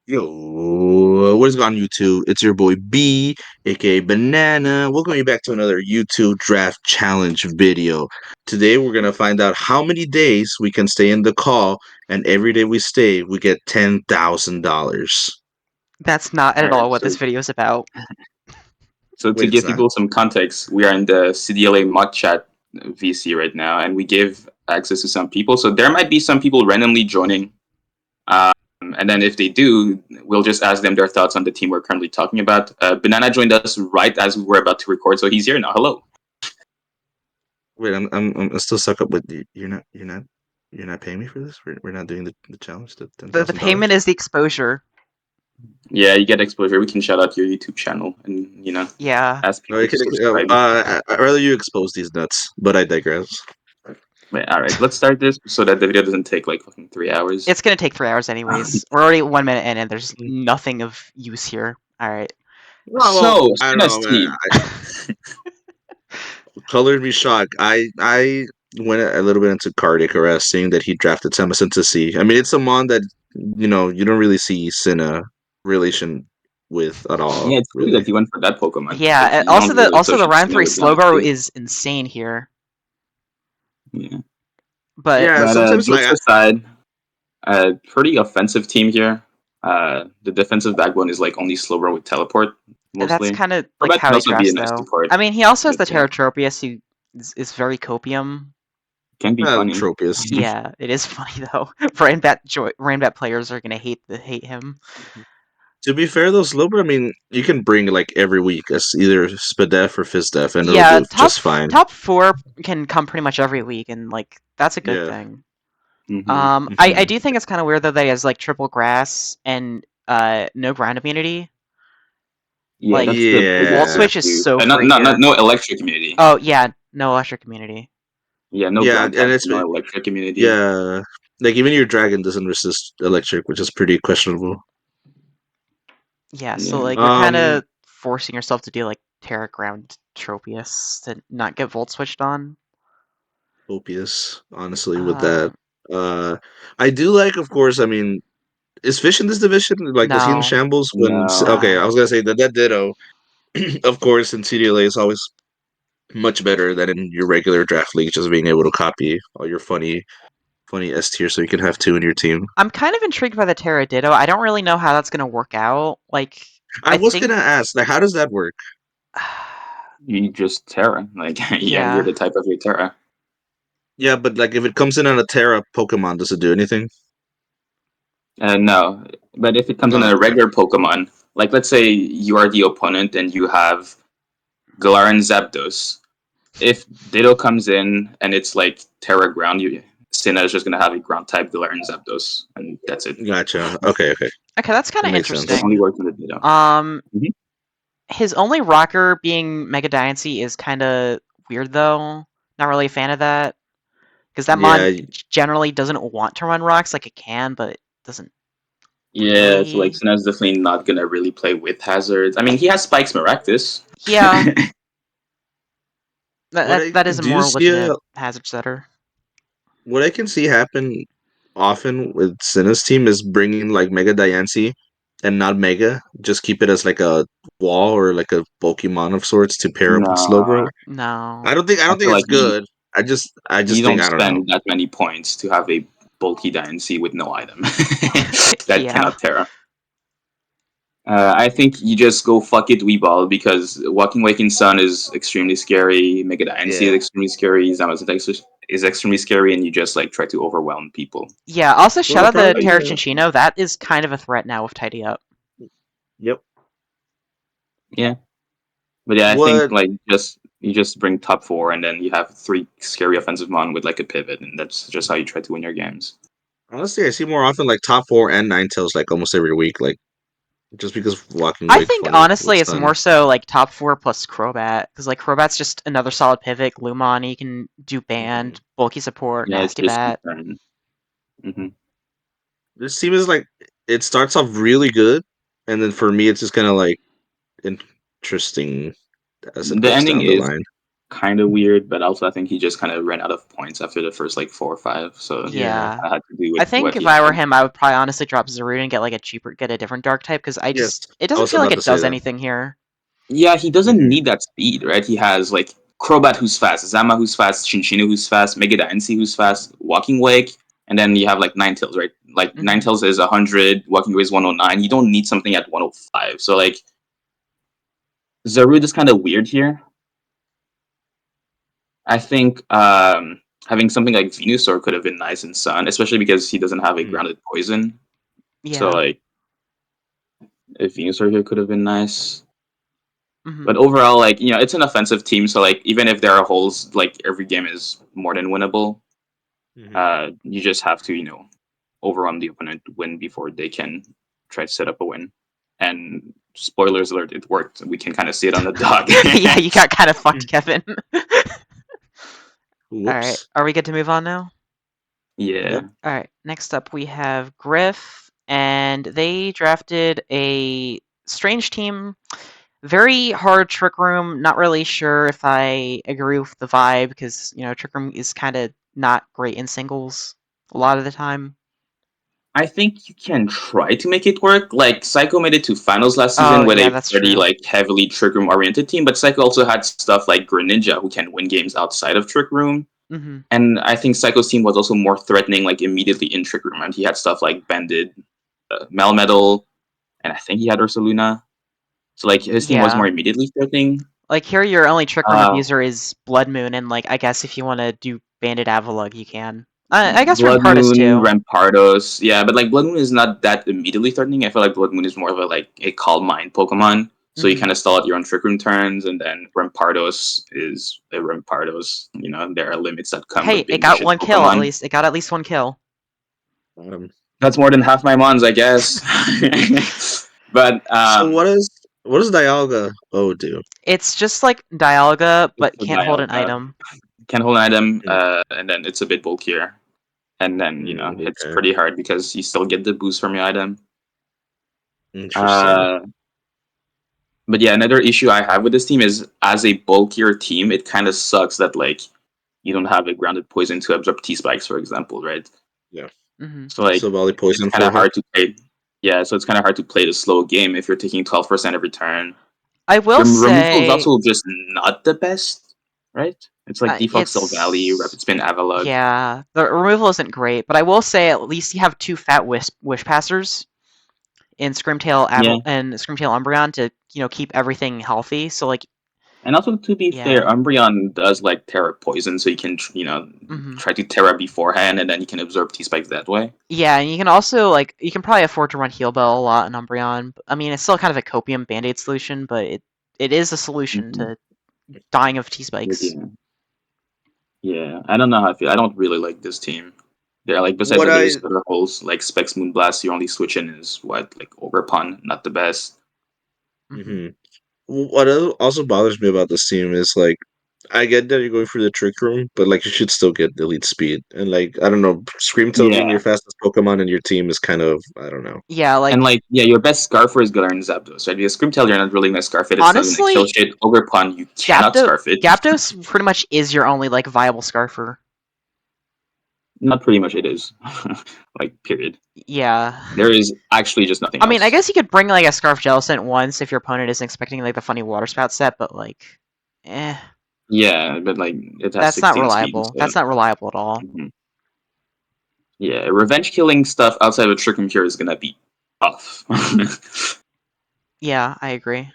Yo, what is going on YouTube? It's your boy B, aka Banana. Welcome you back to another YouTube Draft Challenge video. Today we're gonna find out how many days we can stay in the call, and every day we stay, we get $10,000. That's not at Alright, all what this video is about. So to Wait, it's give not? people some context, we are in the CDLA mod chat VC right now, and we give access to some people. So there might be some people randomly joining, and then if they do, we'll just ask them their thoughts on the team we're currently talking about. Banana joined us right as we were about to record, so he's here now. Hello. Wait, I'm still stuck up with you. You're not paying me for this. We're not doing the challenge. The The payment is the exposure. Yeah, you get exposure. We can shout out your YouTube channel, and Yeah. ask people to subscribe. I'd rather you expose these nuts, but I digress. Wait, all right, let's start this so that the video doesn't take like fucking 3 hours. It's gonna take 3 hours anyways. We're already 1 minute in and there's nothing of use here. Alright. So, I don't know, man. Colored me shocked. I went a little bit into cardiac arrest, seeing that he drafted Samson to see. I mean, it's a mon that you don't really see Cinna relation with at all. Yeah, it's really really. that he went for that Pokemon. Yeah, Like, and you also don't really the associate round Cinna 3 with that Slowbro too. is insane here. Yeah. But Yeah, sometimes jokes like aside, pretty offensive team here. The defensive backbone is like only Slowbro with teleport mostly. that's kind of But like that how can he also be drafts a nice though. support. I mean, he also has the But, yeah. Terratropius who is very copium. Can be funny. Tropius. Yeah, it is funny though. Rainbat players are gonna hate him. To be fair though, Slowbro, I mean, you can bring like every week as either Spadef or Fizdef, and Yeah, it'll do just fine. top 4 can come pretty much every week, and like that's a good Yeah. thing. Mm-hmm. I do think it's kind of weird though that he has like triple grass and no ground immunity. Yeah, Like, that's the biggest Volt Switch issue. is so And free here. no electric immunity. Oh yeah, no electric immunity. Yeah, no Yeah, ground and type, it's no electric immunity. yeah, like even your dragon doesn't resist electric, which is pretty questionable. Yeah, so Yeah. like you're kind of forcing yourself to do like Terra Ground Tropius to not get Volt Switched on. Copious, honestly, with that. I do like, of course. I mean, is Fish in this division? Like, is he in No. shambles? When No. okay, I was gonna say that Ditto, of course, in CDLA is always much better than in your regular draft league. Just being able to copy all your funny S tier, so you can have 2 in your team. I'm kind of intrigued by the Terra Ditto. I don't really know how that's gonna work out. Like, I was think... gonna ask, like, how does that work? You just Terra. Like, yeah, you're the type of your Terra. Yeah, but like if it comes in on a Terra Pokemon, does it do anything? No, but if it comes in a regular Pokemon, like let's say you are the opponent and you have Galarian Zapdos, if Ditto comes in and it's like Terra Ground, Cinna is just gonna have a Ground type Galarian Zapdos, and that's it. Gotcha. Okay. Okay, that's kind of interesting. It only works with the Ditto. His only rocker being Mega Diancie is kind of weird though. Not really a fan of that. Because that mon generally doesn't want to run rocks, like it can, but it doesn't. Yeah, really... so like Cinna's definitely not gonna really play with hazards. I mean, he has Spike's Maractus. Yeah. that is a more legitimate hazard setter. What I can see happen often with Cinna's team is bringing like Mega Diancie and not Mega. Just keep it as like a wall or like a Pokemon of sorts to pair up with Slowbro. No. I don't think it's good. I just you think don't I don't know. spend that many points to have a bulky Diancie with no item that cannot Terra. I think you just go fuck it, Weeball, because Walking Waking Sun is extremely scary, Mega Diancie is extremely scary, Zamazenta is extremely scary, and you just like try to overwhelm people. Yeah, also shout out the Terra Chinchino. That is kind of a threat now with Tidy Up. Yep. Yeah. But yeah, I think like you just bring top 4 and then you have 3 scary offensive mon with like a pivot, and that's just how you try to win your games. Honestly, I see more often like top 4 and Ninetales like almost every week, like just because Walking I think honestly it's more so like top 4 plus Crobat, because like Crobat's just another solid pivot. Glumon, he can do band, bulky support, nasty bat. This team is like it starts off really good, and then for me it's just kind of like interesting as it goes down the line. kind of weird, but also I think he just kind of ran out of points after the first like 4 or 5. So Yeah. I had to do with I think what if he I were had. him, I would probably honestly drop Zarude and get a different dark type because it Yes, I doesn't was feel like about it to say does that. anything here. Yeah, he doesn't Mhm. need that speed, right? He has like Crobat who's fast, Zama who's fast, Chinchino who's fast, Mega Dynasty who's fast, Walking Wake, and then you have like Ninetales, right? Like Mhm. Ninetales is 100, Walking Wake is 109. You don't need something at 105. So like Zarude is kind of weird here. I think having something like Venusaur could have been nice in Sun, especially because he doesn't have a Mhm. grounded poison. So Yeah. like if Venusaur here could have been nice. Mhm. But overall, like, you know, it's an offensive team, so like even if there are holes, like every game is more than winnable. You just have to, you know, overrun the opponent, win before they can try to set up a win. And spoilers alert, it worked. We can kind of see it on the dog. Yeah, you got kind of fucked, Kevin. All right, Whoops. are we good to move on now? Yeah. Yep. All right, next up we have Gryph, and they drafted a strange team. Very hard Trick Room. Not really sure if I agree with the vibe because, you know, Trick Room is kind of not great in singles a lot of the time. I think you can try to make it work. Like Psycho made it to finals last season with yeah, a that's pretty true. like heavily Trick Room oriented team, but Psycho also had stuff like Greninja who can win games outside of Trick Room. Mm-hmm. And I think Psycho's team was also more threatening, like immediately in Trick Room, and he had stuff like Banded, Melmetal, and I think he had Ursaluna. So like his team was more Yeah. immediately threatening. Like here, your only Trick Room abuser is Blood Moon, and like I guess if you want to do Bandit Avalugg, you can. I guess Blood Rampardos Moon, too. Rampardos, yeah, but like Blood Moon is not that immediately threatening. I feel like Blood Moon is more of a like a calm mind Pokemon. So you Mhm. kind of stall at your own Trick Room turns, and then Rampardos is a Rampardos. You know, there are limits that come Hey, with it being a got shit one kill at Pokemon. least. It got at least one kill. That's more than half my mons, I guess. But So what does Dialga O do? It's just like Dialga, but it's a can't hold an Dialga. item. Can hold an item, Mm, and then it's a bit bulkier. And then, you know, it's okay. pretty hard because you still get the boost from your item. Interesting. But yeah, another issue I have with this team is as a bulkier team, it kind of sucks that like you don't have a grounded poison to absorb T spikes, for example, right? Yeah. Mm-hmm. So like So volley it's poison kind of for her. hard to play. Yeah, so it's kind of hard to play the slow game if you're taking 12% every turn. I will Your removal is say also just not the best, right? It's like Default Cell Valley, Rapid it's Spin Avalugg. yeah. The removal isn't great, but I will say at least you have two fat wish passers in Yeah. and Scrimtail Umbreon to keep everything healthy. So like And also, to be fair, yeah. Umbreon does like Terra Poison, so you can, Mm-hmm. try to Terra beforehand, and then you can absorb T-Spikes that way. Yeah, and you can also you can probably afford to run Heal Bell a lot in Umbreon. I mean, it's still kind of a copium Band-Aid solution, but it is a solution Mm-hmm. to dying of T-Spikes. Yeah. Yeah, I don't know how I feel. I don't really like this team. They're like, besides What that, I there's other holes like Specs Moonblast. Your only switch in is what, like Overpun, not the best. Mm-hmm. what also bothers me about this team is like I get that you're going for the trick room, but like you should still get elite speed. And like I don't know, Screamtail being Yeah, your fastest Pokemon in your team is kind of I don't know. Yeah, and like like your best Scarfer is gonna learn Zapdos, right? Because Screamtail, you're not really gonna Scarf it. It's not gonna kill honestly, shit. Overpun, you cannot Scarf it. Gyapdos pretty much is your only viable Scarfer. Not pretty much, it is. Like period. Yeah. There is actually just nothing I mean, I else. guess you could bring a Scarf Jellicent once if your opponent isn't expecting the funny Water Spout set, but eh, Yeah, but like it has that's not 16 speed, reliable. so That's not reliable at all. mhm. Yeah, revenge killing stuff outside of Trick and Cure is gonna be tough. Yeah, I agree.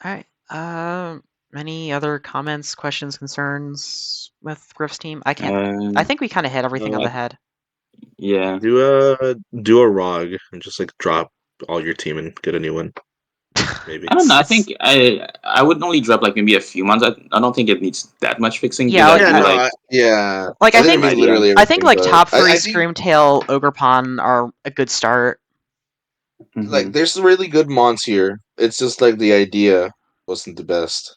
All right. Any other comments, questions, concerns with Gryph's team? I Um, think we kind of hit everything on the head. yeah. Do a ROG and just like drop all your team and get a new one. Maybe. I don't know. I think I would only drop like maybe a few months. I don't think it needs that much fixing because Yeah, I like Yeah, feel no, like yeah. like I I didn't think mean literally I think everything, but top three I think Screamtail, Ogerpon are a good start. like mhm. there's really good mons here. It's just like the idea wasn't the best.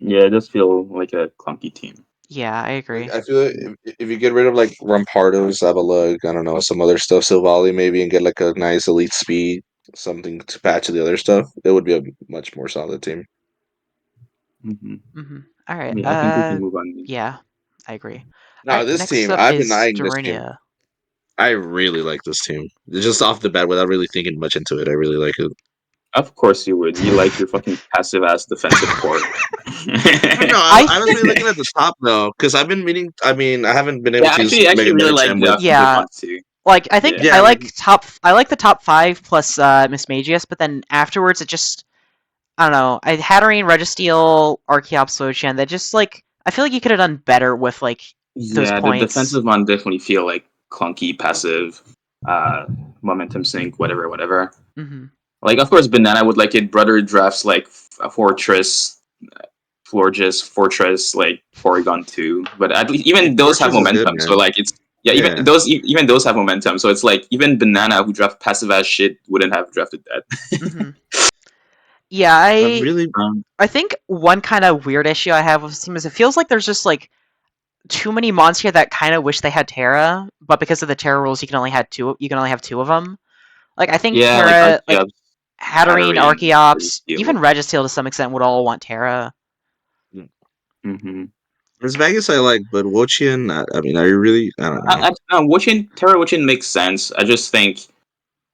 Yeah, it does feel like a clunky team. Yeah, I Like agree. I feel like if you get rid of like Rampardos, Avalugg, I don't know, some other stuff, Silvally maybe, and get like a nice elite speed, something to patch the other stuff, it would be a much more solid team. All right. Yeah, I think we can move on. Yeah, I agree. No, All right, this next team, up I've been is eyeing this team. Darunia. I really like this team. Just off the bat, without really thinking much into it, I really like it. Of course you would. You like your fucking passive ass defensive core. No, I was really looking at the top though, because I've been meaning. I mean, I haven't been able Yeah, to use actually Mega really like Medicham the with. offensive ones too. Like I think Yeah. I like the top 5 plus Miss Magius, but then afterwards it just I don't know. I Hatterene, Registeel, Archeops, Sochan. That just like I feel like you could have done better with like those Yeah, points. the defensive one definitely feel like clunky, passive, momentum sink, whatever. Like, of course, Banana would like it. Brother drafts like a Fortress, Florges, Fortress, like Porygon 2. But at least even those have Fortress is good, momentum. So man. like it's Yeah. even those have momentum. So it's like even Banana who draft passive ass shit wouldn't have drafted that. Yeah, really. I think one kind of weird issue I have with this team is it feels like there's just like too many mons here that kind of wish they had Terra, but because of the Terra rules, you can only have two of them. Like I think Yeah, Terra, like Archeops, Hatterene, Hatterene, Archeops, Registeel. even Registeel to some extent would all want Terra. As Vegas I like, but Wochian, I mean, are you really? I don't know. Terra Wochian makes sense. I just think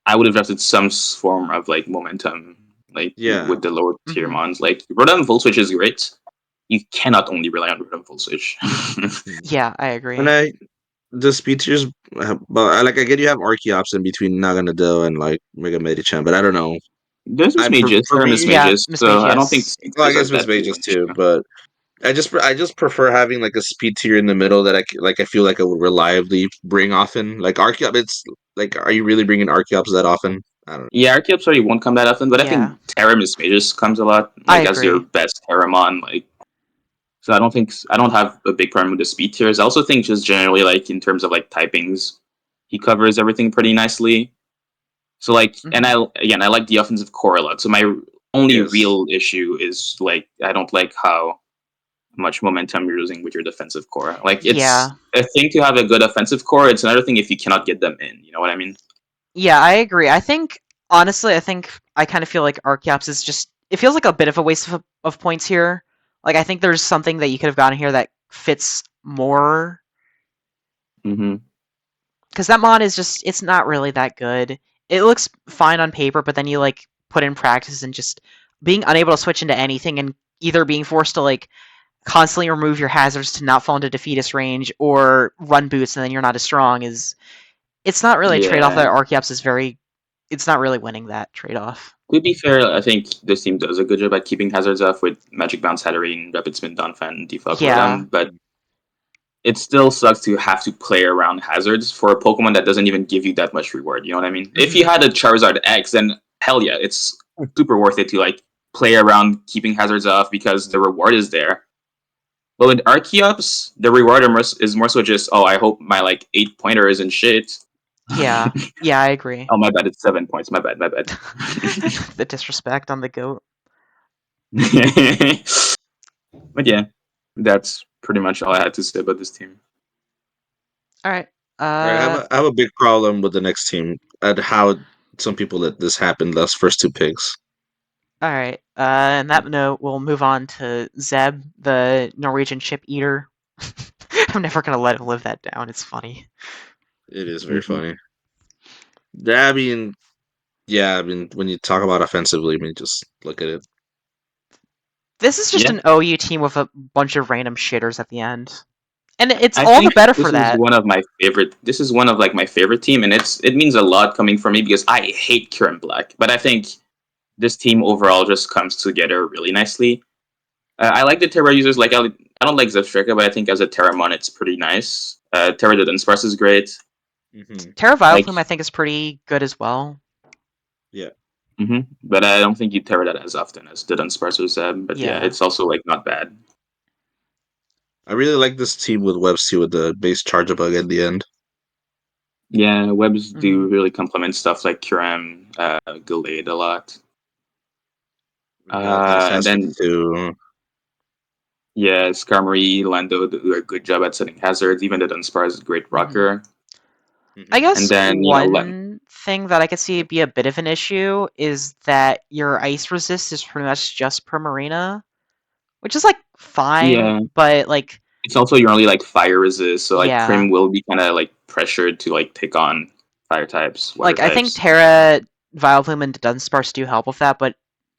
I would have drafted some form of like momentum, like with the lower tier mons. Like Rotom Full Switch is great. You cannot only rely on Rotom Full Switch. Yeah, I agree. And the speed tiers, but like I get you have Archeops in between Naganadel and like Mega Medicham, but I don't know. There's Miss Magus, there are Miss Magus, so I don't think I guess Miss Magus too, but I just prefer having like a speed tier in the middle that I feel like I would reliably bring often. Like Archeops, it's like, are you really bringing Archeops that often? I don't know. Yeah, Archeops already won't come that often, but I think Terra Miss Magus comes a lot, like as your best Terramon, like. So I don't have a big problem with the speed tiers. I also think just generally like in terms of like typings, he covers everything pretty nicely. So like, and I like the offensive core a lot. So my only real issue is like I don't like how much momentum you're losing with your defensive core. Like it's a thing to have a good offensive core. It's another thing if you cannot get them in. You know what I mean? Yeah, I agree. I think honestly, I kind of feel like Archeops is just it feels like a bit of a waste of points here. Like I think there's something that you could have gotten here that fits more. Because that mod is just it's not really that good. It looks fine on paper, but then you like put in practice and just being unable to switch into anything and either being forced to like constantly remove your hazards to not fall into defeatist range or run boots and then you're not as strong is it's not really a trade-off that Archeops is very it's not really winning that trade-off. To be fair, I think this team does a good job at keeping hazards off with Magic Bounce, Hatterene, Rapid Spin, Donphan, Defog, Rotom, but it still sucks to have to play around hazards for a Pokemon that doesn't even give you that much reward. You know what I mean? If you had a Charizard X, then hell yeah, it's super worth it to like play around keeping hazards off because the reward is there. But with Archeops, the reward is more so just, oh, I hope my like 8-pointer isn't shit. Yeah, I agree. Oh, my bad, it's 7 points. My bad. The disrespect on the goat. But yeah, that's pretty much all I had to say about this team. All right. I have a big problem with the next team and how some people let this happen. Those first two picks. All right. On that note, we'll move on to Zeb, the Norwegian chip eater. I'm never gonna let him live that down. It's funny. It is very funny. I mean, when you talk about offensively, I mean, just look at it. This is just an OU team with a bunch of random shitters at the end. And it's all the better for that. This is one of like my favorite team, and it means a lot coming from me because I hate Kieran Black, but I think this team overall just comes together really nicely. I like the Terra users. Like I don't like Zepstrika, but I think as a Terramon, it's pretty nice. Terra the Dunsparce is great. Terra Vileplume, I think, is pretty good as well. Yeah. But I don't think you Terra that as often as the Dunsparce or Zeb. But yeah, it's also like not bad. I really like this team with Webs too, with the base charge bug at the end. Yeah, Webs do really complement stuff like Kuram, Gallade a lot. And then too. Yeah, Skarmory, Lando do a good job at setting hazards. Even the Dunsparce is a great rocker. I guess one thing that I could see be a bit of an issue is that your ice resist is pretty much just Primarina, which is like fine, but like it's also your only like fire resist, so like yeah. Prim will be kind of like pressured to like take on fire types, water Like I think types. Terra, Vileplume, and Dunsparce do help with that, but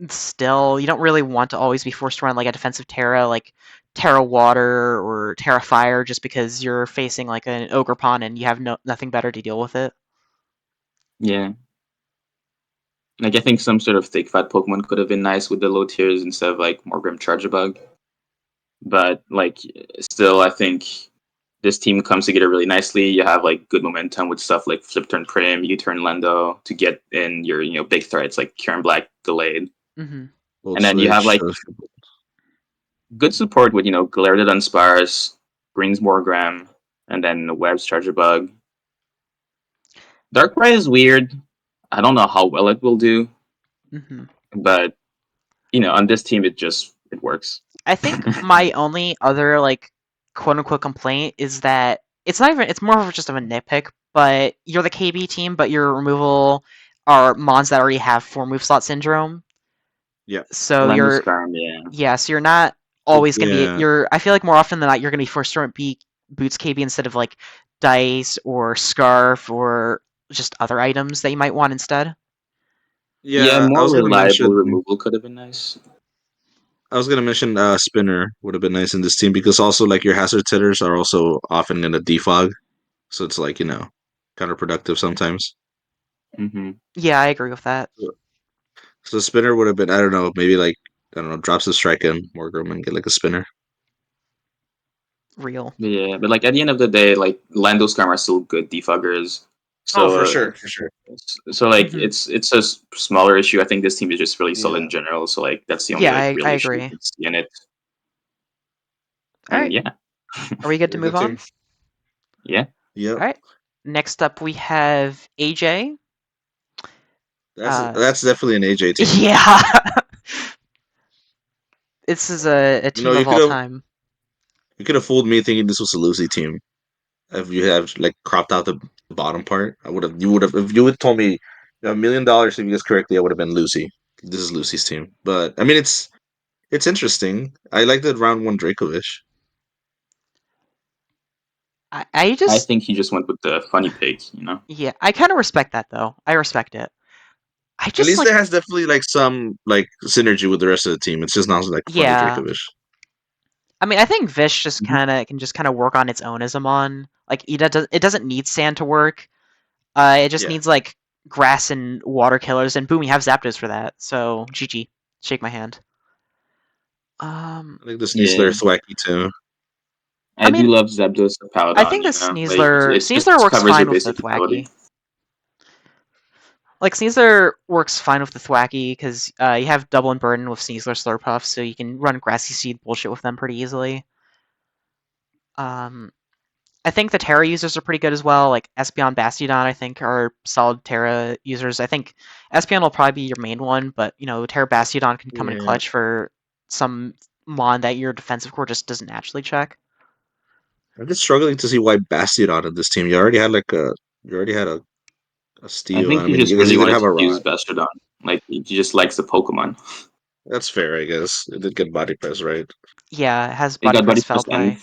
still, you don't really want to always be forced to run like a defensive Terra, like Terra Water or Terra Fire, just because you're facing like an Ogerpon and you have nothing better to deal with it. Yeah. Like I think some sort of thick fat Pokemon could have been nice with the low tiers instead of like Morgrem Charjabug. But like still I think this team comes together really nicely. You have like good momentum with stuff like Flip Turn Prim, U-Turn Lando to get in your big threats like Kieran Black delayed. Mm-hmm. And then you have like good support with Galarian Dunsparce, Green's Morgram, and then Webb's Charjabug. Darkrai is weird. I don't know how well it will do, but on this team it works. I think my only other like quote unquote complaint is that it's not even, it's more of just of a nitpick, but you're the KB team, but your removal are mons that already have 4 move slot syndrome. Yeah. So you're so you're not always gonna be I feel like more often than not you're gonna be forced to be Boots KB instead of like Dice or Scarf or just other items that you might want instead. Yeah, more reliable removal could have been nice. I was gonna mention Spinner would have been nice in this team because also like your hazard hitters are also often in a defog, so it's like counterproductive sometimes. Mm-hmm. Yeah, I agree with that. So Spinner would have been, I don't know, maybe like, I don't know, drops the strike in Morgrem and get like a Spinner. Real. Yeah, but like at the end of the day, like Lando Skarm are still good defoggers. So for sure. So like it's a smaller issue. I think this team is just really solid in general. So like that's the only real issue agree. in it. All right. Yeah. Are we good to move on? Yeah. Yep. All right. Next up, we have AJ. That's definitely an AJ team. Yeah. This is a team of all time. You could have fooled me thinking this was a Lucy team. If you have like cropped out the bottom part, you would have if you had told me $1 million if you guessed correctly, I would have been Lucy. This is Lucy's team. But I mean it's interesting. I like the round 1 Dracovish. I think he just went with the funny pick, Yeah, I kind of respect that though. I respect it. At least it has definitely like some like synergy with the rest of the team. It's just not like funny Dracovish. I mean, I think Vish just kind of work on its own as a mon. Like it doesn't need sand to work. It just needs like grass and water killers, and boom, you have Zapdos for that. So GG, shake my hand. I think the Sneasler Thwacky too. I do love Zapdos the Paladon. I think the Sneasler works fine with the Thwacky. Like Sneasler works fine with the Thwacky because you have double and burden with Sneasler Slurpuff, so you can run Grassy Seed bullshit with them pretty easily. I think the Terra users are pretty good as well. Like Espeon, Bastiodon, I think are solid Terra users. I think Espeon will probably be your main one, but Terra Bastiodon can come in clutch for some mon that your defensive core just doesn't naturally check. I'm just struggling to see why Bastiodon in this team. You already had a steal. I think he just really wanted to use Bastiodon. Like he just likes the Pokemon. That's fair, I guess. It did get body press, right? Yeah, it has body press, foul play.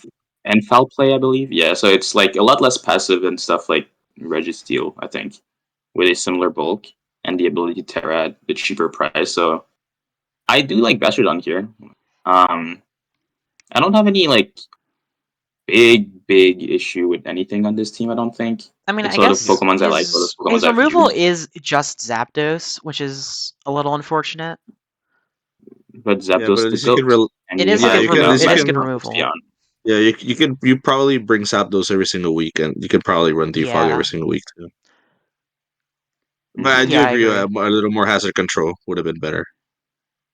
And foul play, I believe. Yeah, so it's like a lot less passive and stuff like Registeel, I think, with a similar bulk and the ability to Terra at the cheaper price. So I do like Bastiodon here. I don't have any like big issue with anything on this team. I don't think. I mean, it's I guess Pokemon I like. His removal is just Zapdos, which is a little unfortunate. But Zapdos is the goat. It is a good removal. Yeah, you probably bring Zapdos every single week, and you could probably run Defog every single week too. But I do agree. A little more hazard control would have been better.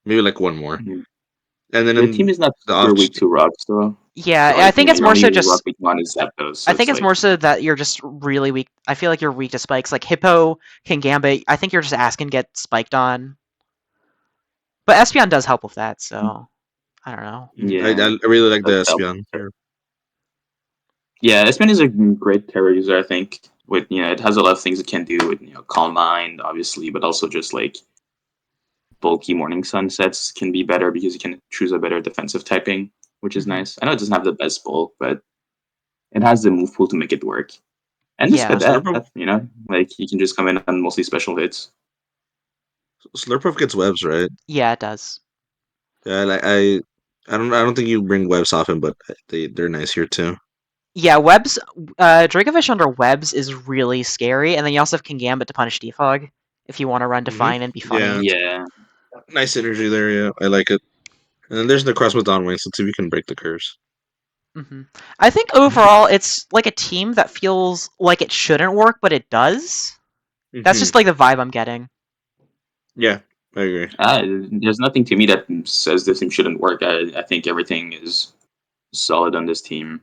Maybe like one more. Mm-hmm. And then the team is not super weak to rocks, though. Yeah, so I think it's more so just. Zapdos, so I think it's more so that you're just really weak. I feel like you're weak to spikes. Like Hippo can Gambit. I think you're just asking to get spiked on. But Espeon does help with that, so I don't know. Yeah, I really like the Espeon. Yeah, Espeon is a great Terra user, I think. With it has a lot of things it can do with Calm Mind, obviously, but also just like bulky Morning Sunsets can be better because you can choose a better defensive typing, which is nice. I know it doesn't have the best bulk, but it has the move pool to make it work. And this cadet, like you can just come in on mostly special hits. Slurpuff gets webs, right? Yeah, it does. Yeah, I don't think you bring webs often, but they're nice here too. Yeah, webs. Dracovish under webs is really scary, and then you also have King Gambit to punish Defog if you want to run Define and be funny. Yeah. Nice energy there. Yeah, I like it. And then there's the cross with Dawnwing. Let's see if we can break the curse. I think overall it's like a team that feels like it shouldn't work, but it does. That's just like the vibe I'm getting. Yeah, I agree. There's nothing to me that says this team shouldn't work. I think everything is solid on this team.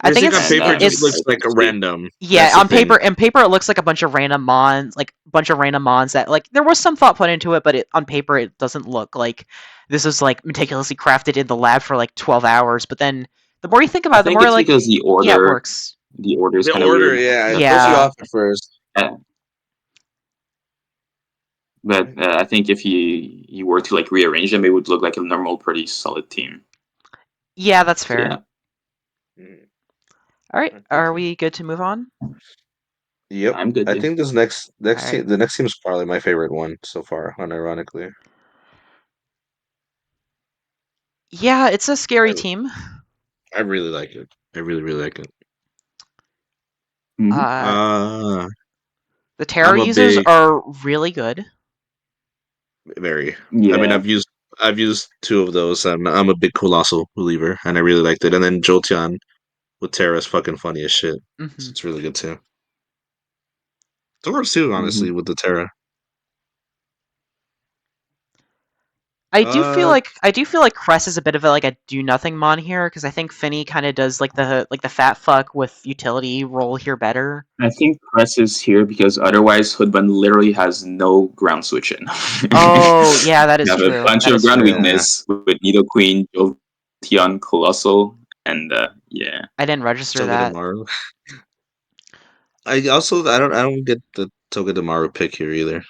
I think on paper it just looks like a random. Yeah, on paper it looks like a bunch of random mons, that like there was some thought put into it, but on paper it doesn't look like this is like meticulously crafted in the lab for like 12 hours. But then the more you think about it, the more like because the order, it works. The order is kind of weird. Yeah, it throws you off at first. But I think if you were to like rearrange them, it would look like a normal, pretty solid team. Yeah, that's fair. So, yeah. All right, are we good to move on? Yep, I'm good. I think this next team, the next team is probably my favorite one so far, unironically. Yeah, it's a scary team. I really like it. I really, really like it. The terror users are really good. Very. Yeah. I mean, I've used 2 of those, and I'm a big Colossal believer, and I really liked it. And then Jolteon with Terra is fucking funny as shit. It's really good too. Doors too, honestly, with the Terra. I do feel like Cress is a bit of a do nothing mon here because I think Finny kind of does like the fat fuck with utility role here better. I think Cress is here because otherwise Hoodbun literally has no ground switch in. Oh yeah, that is you have true. a bunch of ground weakness with Nidoqueen, Jolteon, Colossal, and yeah. I didn't register that. I don't get the Togedemaru pick here either.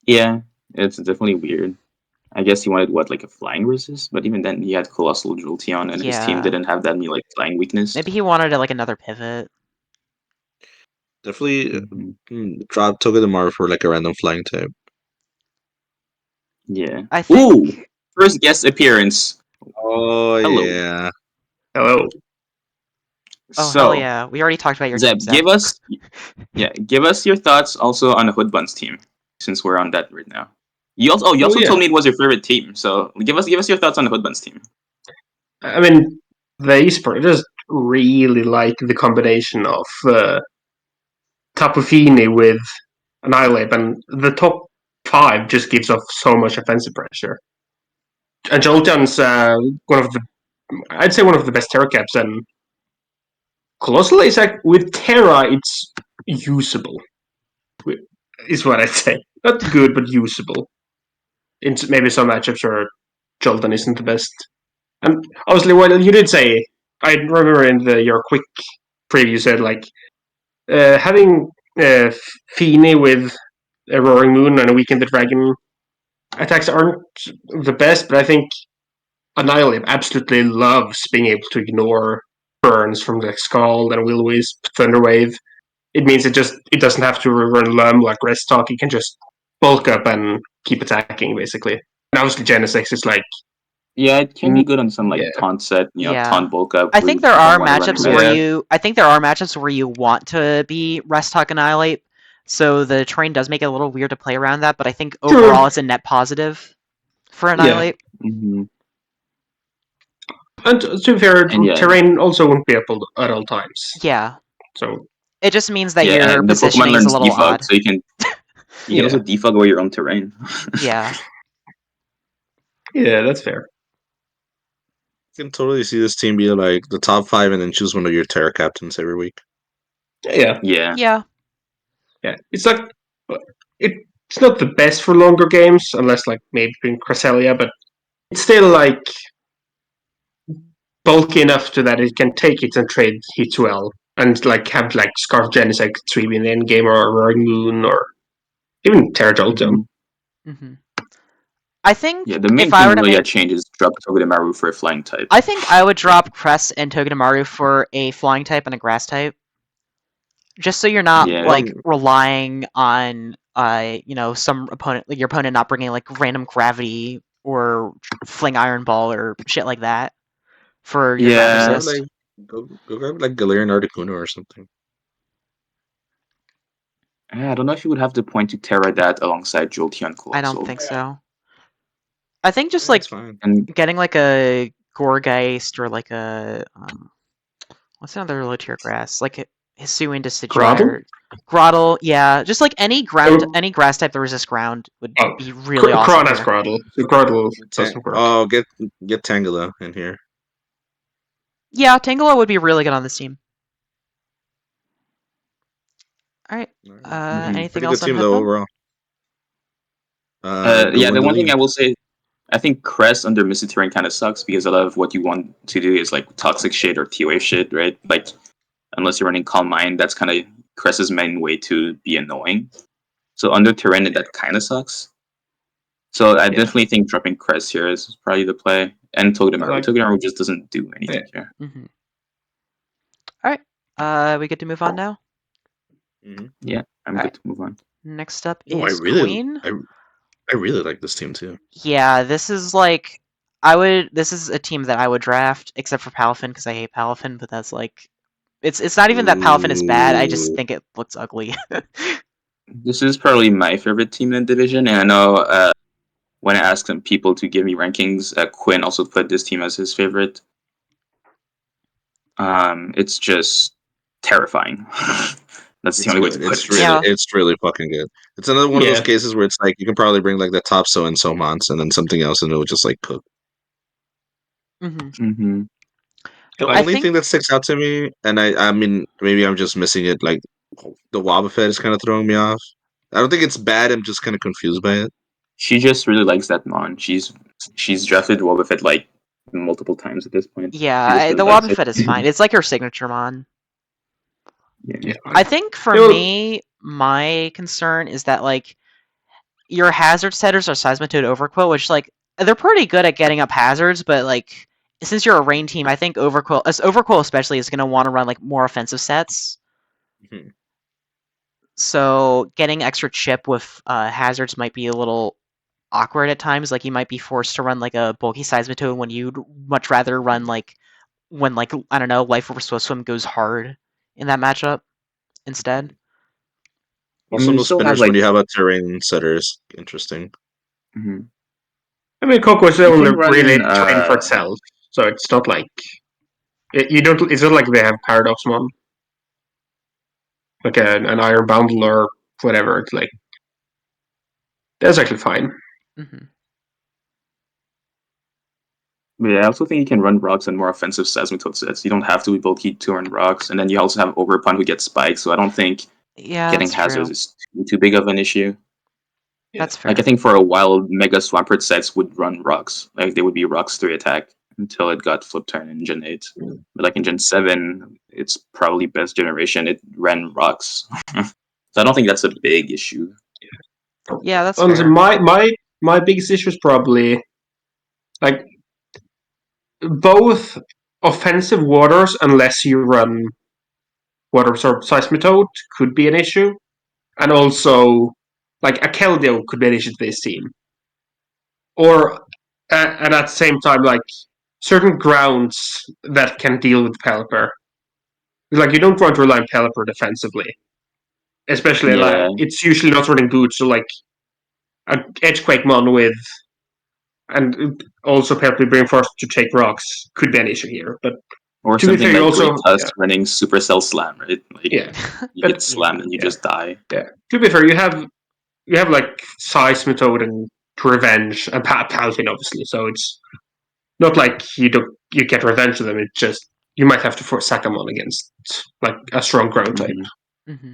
Yeah, it's definitely weird. I guess he wanted like a flying resist, but even then he had Colossal Jolteon and his team didn't have that many flying weakness. Maybe he wanted another pivot. Definitely drop Togedemaru for a random flying type. Yeah. I think... Ooh! First guest appearance. Oh, hello. Yeah. Hello. Oh, so, hell yeah. We already talked about your Zeb, team, give us your thoughts also on the Hoodbun's team, since we're on that right now. You also told me it was your favorite team, so give us your thoughts on the Hoodbun's team. I mean, the eSport just really like the combination of Tapu Fini with Annihilate, and the top 5 just gives off so much offensive pressure. And Jolteon's I'd say one of the best Terra caps, and Colossal is with Terra, it's usable. Is what I'd say. Not good, but usable. In maybe some matchups where Jolteon isn't the best. And obviously, well, you did say, I remember in your quick preview said having Fini with a Roaring Moon and a Weaken the Dragon attacks aren't the best, but I think Annihilate absolutely loves being able to ignore burns from the Scald and Will-O-Wisp, Thunderwave. It means it doesn't have to run Lum like Rest Talk. It can just bulk up and keep attacking, basically. And obviously Genesix is yeah, it can be good on some taunt set, taunt bulk up. I think there are matchups where you want to be Rest Talk Annihilate, so the terrain does make it a little weird to play around that, but I think overall it's a net positive for Annihilate. Yeah. And to be fair, terrain also won't be up at all times. Yeah. So it just means that your positioning is a little odd. So you can also defog away your own terrain. Yeah. Yeah, that's fair. You can totally see this team be the top 5 and then choose one of your Terra captains every week. Yeah. It's it's not the best for longer games, unless maybe in Cresselia, but it's still bulky enough to that it can take it and trade hits well, and have Scarf Genesect 3 in the end game, or Roaring Moon, or even Terra Jolteon. Mm-hmm. I think the main if I thing were to really make, that changes is drop Togedemaru for a flying type. I think I would drop Cress and Togedemaru for a flying type and a grass type, just so you're not relying on some opponent, like your opponent not bringing like random gravity or fling iron ball or shit like that for your draft assist. Go grab like Galarian Articuno or something. I don't know if you would have the point to Terradat alongside Jolteon Colossal. I don't think so. I think just and getting like a Gourgeist or like a what's another low tier grass, like Hisuian Decidueye, Grottle, yeah, just like any grass type that resists ground would be really awesome. Chron has Grottle. So Grottle doesn't work. Oh, get Tangela in here. Yeah, Tangela would be really good on this team. All right. Anything Pretty else good team on though Hoodbun? overall. The one thing I will say, I think Cress under Misty Terrain kind of sucks because a lot of what you want to do is like Toxic shit or T-Wave shit, right? Like, unless you're running Calm Mind, that's kind of Cress's main way to be annoying. So under Terrain, that kind of sucks. So I definitely think dropping Cress here is probably the play. And Togedemaru. Togedemaru just doesn't do anything here. Mm-hmm. All right. We get to move on now? Mm-hmm. Yeah, I'm good to move on. Next up is Queen. I really like this team too. Yeah, this is this is a team that I would draft, except for Palafin because I hate Palafin, but that's like it's not even that Palafin is bad, I just think it looks ugly. This is probably my favorite team in the division, and I know when I asked some people to give me rankings, Quinn also put this team as his favorite. It's just terrifying. That's the only way to put it. It's really fucking good. It's another one of those cases where it's like you can probably bring like the top so and so months and then something else and it will just like cook. Mm-hmm. The only thing that sticks out to me, and I mean maybe I'm just missing it, like the Wobbuffet is kind of throwing me off. I don't think it's bad. I'm just kind of confused by it. She just really likes that mon. She's drafted Wobbuffet like multiple times at this point. Yeah, the Wobbuffet is fine. It's like her signature mon. Yeah. I think for me, my concern is that like your hazard setters are Seismitoad Overquill, which like they're pretty good at getting up hazards, but like since you're a rain team, I think Overquill especially is going to want to run like more offensive sets. Mm-hmm. So getting extra chip with hazards might be a little awkward at times. Like you might be forced to run like a bulky Seismitoad when you'd much rather run like when like I don't know, Life Over Swift Swim goes hard in that matchup instead. Also, no spinners when you have a terrain setter is interesting. Mm-hmm. I mean, Coco is only really trained for itself, so it's not like you don't. It's not like they have Paradox Mon, like an Iron Bundle or whatever. It's like that's actually fine. Mm-hmm. Yeah, I also think you can run rocks and more offensive Seismitoad sets. You don't have to be bulky to run rocks, and then you also have Overpun who gets spikes. So I don't think getting hazards is too big of an issue. That's fair. Like I think for a while, Mega Swampert sets would run rocks. Like they would be rocks 3 attack until it got flip turn in Gen 8. But like in Gen 7, it's probably best generation. It ran rocks. So I don't think that's a big issue. Yeah, that's fair. My biggest issue is probably like both offensive waters, unless you run Water Absorb Seismitoad, could be an issue, and also like a Keldeo could be an issue to this team. Or and at the same time, like certain grounds that can deal with Pelipper. Like you don't want to rely on Pelipper defensively, especially like it's usually not running boots. So like an Edgequake Mon with, and also Pelipper being forced to take rocks could be an issue here. But or to something like Great Tusk running Supercell Slam, right? Like, you get slammed and you just die. Yeah. To be fair, you have like Seismitoad and Revenge and Palpatine, obviously. So it's not like you get revenge of them. It's just you might have to sack them on against like a strong ground type. Mm-hmm.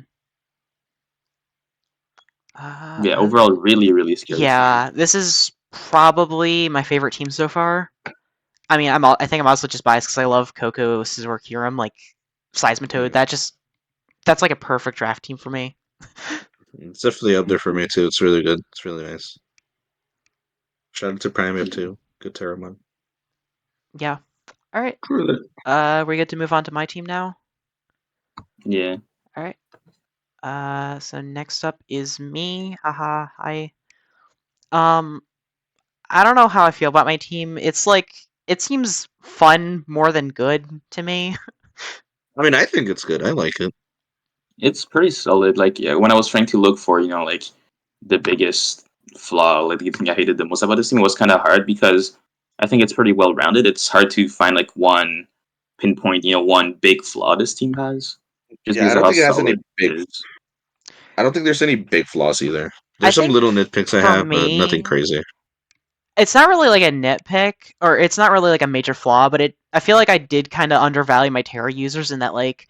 Yeah, overall, really, really scary. Yeah, this is probably my favorite team so far. I mean, I think I'm also just biased because I love Coco, Scizor, Kyurem, like Seismitoad. That's like a perfect draft team for me. It's definitely up there for me too. It's really good. It's really nice. Shout out to Prime too. Good Terramon. Yeah. All right. Really? We get to move on to my team now. Yeah. All right. So next up is me. Haha. Hi. I don't know how I feel about my team. It's like it seems fun more than good to me. I mean, I think it's good. I like it. It's pretty solid. Like, yeah, when I was trying to look for, like the biggest flaw, like the thing I hated the most about this team, was kind of hard because I think it's pretty well rounded. It's hard to find like one pinpoint, one big flaw this team has, just Yeah, I because of don't how think it has any solid big. it is. I don't think there's any big flaws either. I There's some think little nitpicks I for have, but me, nothing crazy. it's not really like a nitpick, or it's not really like a major flaw, but I feel like I did kind of undervalue my Terra users in that like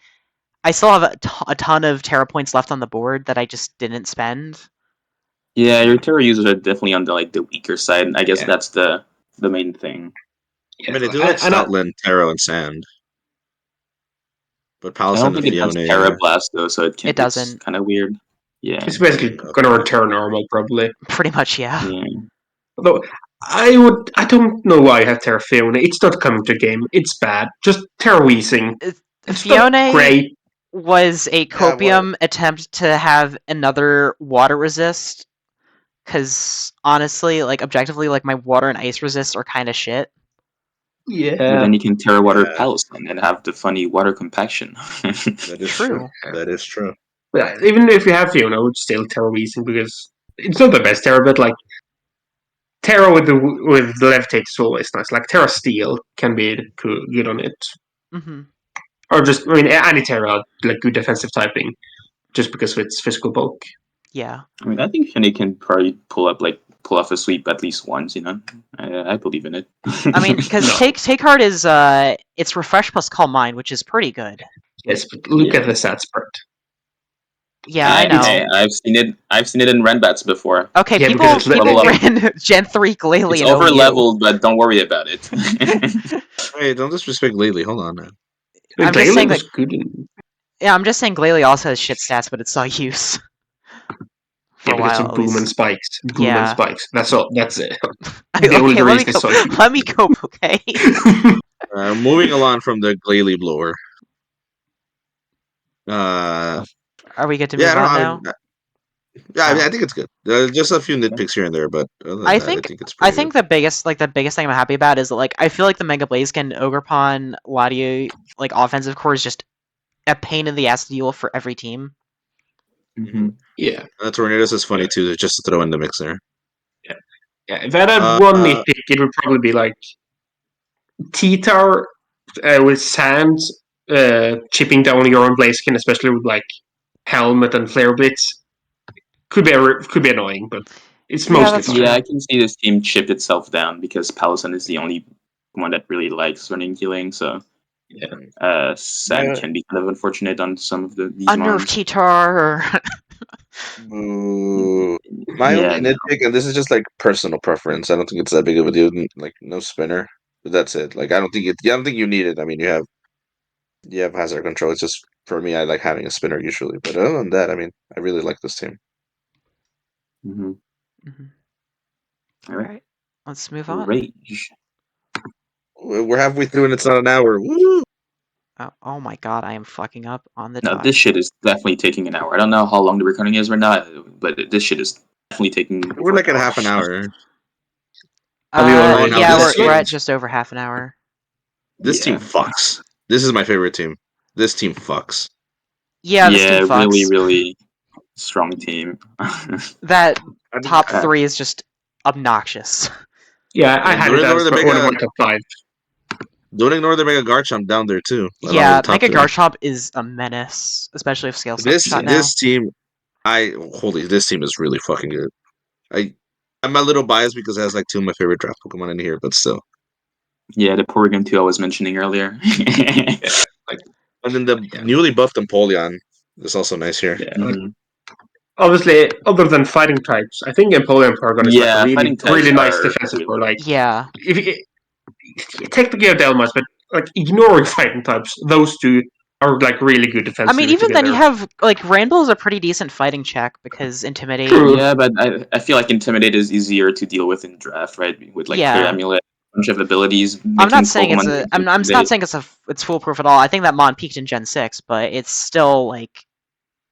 I still have a ton of Terra points left on the board that I just didn't spend. Yeah, your Terra users are definitely on the weaker side, and I guess that's the main thing. I mean, they do like Stoutland, Terra, and Sand. But I don't Palisand and think it has Fiona, Terra Blast though, so It doesn't. It's kind of weird. Yeah. It's basically gonna return normal, probably. Pretty much, yeah. Although I don't know why I have Terra Fiona. It's not coming to game. It's bad. Just Terra Weezing. It's Fiona not great. Was a copium attempt to have another water resist. Because honestly, like objectively, like my water and ice resist are kind of shit. Yeah. But then you can Terra Water Palisand and have the funny water compaction. That is true. That is true. But even if you have Fiona, I would still Terra Weezing because it's not the best Terra, but like Terra with Levitate is always nice. Like Terra Steel can be good on it. Mm-hmm. Or just, I mean, any Terra, like good defensive typing, just because of its physical bulk. Yeah. I mean, I think Fiona can probably pull off a sweep at least once. I believe in it. I mean, because take heart is it's refresh plus calm mind, which is pretty good. Yes, but look at the stat spread. Yeah, I know. I've seen it. I've seen it in Renbats before. Okay, people ran Gen 3 Glalie. It's over leveled, but don't worry about it. Hey, don't disrespect Glalie. Hold on, man. I'm just saying that. Good. Yeah, I'm just saying Glalie also has shit stats, but it saw use. For a while, boom and spikes. Boom and spikes. That's all. That's it. Okay, let me cope, okay? Moving along from the Glalie blower. Are we good to move on now? I think it's good. Just a few nitpicks here and there, but I think it's pretty good. the biggest thing I'm happy about is that like I feel like the Mega Blaziken, Ogrepon, Latios like offensive core is just a pain in the ass to deal for every team. Mm-hmm. Yeah, Tornadoes is funny too. Just to throw in the mix there. Yeah. If I had one nitpick, it would probably be like T-Tower with Sand chipping down your own Blaziken, especially with like Helmet and Flare Blitz. Could be annoying, but it's mostly fine. Yeah, I can see this team chipped itself down because Palisand is the only one that really likes running healing. So Sand can be kind of unfortunate on some of these Unnerve T-Tar. My only nitpick, and this is just like personal preference. I don't think it's that big of a deal. Like no spinner, but that's it. Like I don't think you need it. I mean, you have hazard control. It's just for me, I like having a spinner usually. But other than that, I mean, I really like this team. Mm-hmm. All right, let's move on. Rage. We're halfway through and it's not an hour. Woo! Oh my god, I am fucking up on the No, time. this shit is definitely taking an hour. I don't know how long the recording is right now, but this shit is definitely taking. We're like at half an hour. We're at just over half an hour. This team fucks. This is my favorite team. This team fucks. Yeah, this team fucks. Really, really strong team. That top 3 is just obnoxious. Yeah, I had it as one of my top 5. Don't ignore the Mega Garchomp down there too. Yeah, Mega Garchomp is a menace, especially if scale shot now. This team, this team is really fucking good. I'm a little biased because it has like 2 of my favorite draft Pokemon in here, but still. Yeah, the Porygon 2 I was mentioning earlier. And then the newly buffed Empoleon is also nice here. Yeah, obviously, other than fighting types, I think Empoleon and Porygon is like a really nice defensive core. Like, if technically a Delmas, but like ignoring fighting types, those two are like really good defensively. I mean, even together. then, you have like Randall is a pretty decent fighting check because Intimidate. True. Yeah, but I feel like Intimidate is easier to deal with in draft, right? With like clear amulet, a bunch of abilities. I'm not saying Pokemon it's a. I'm not saying it's foolproof at all. I think that Mon peaked in Gen 6, but it's still like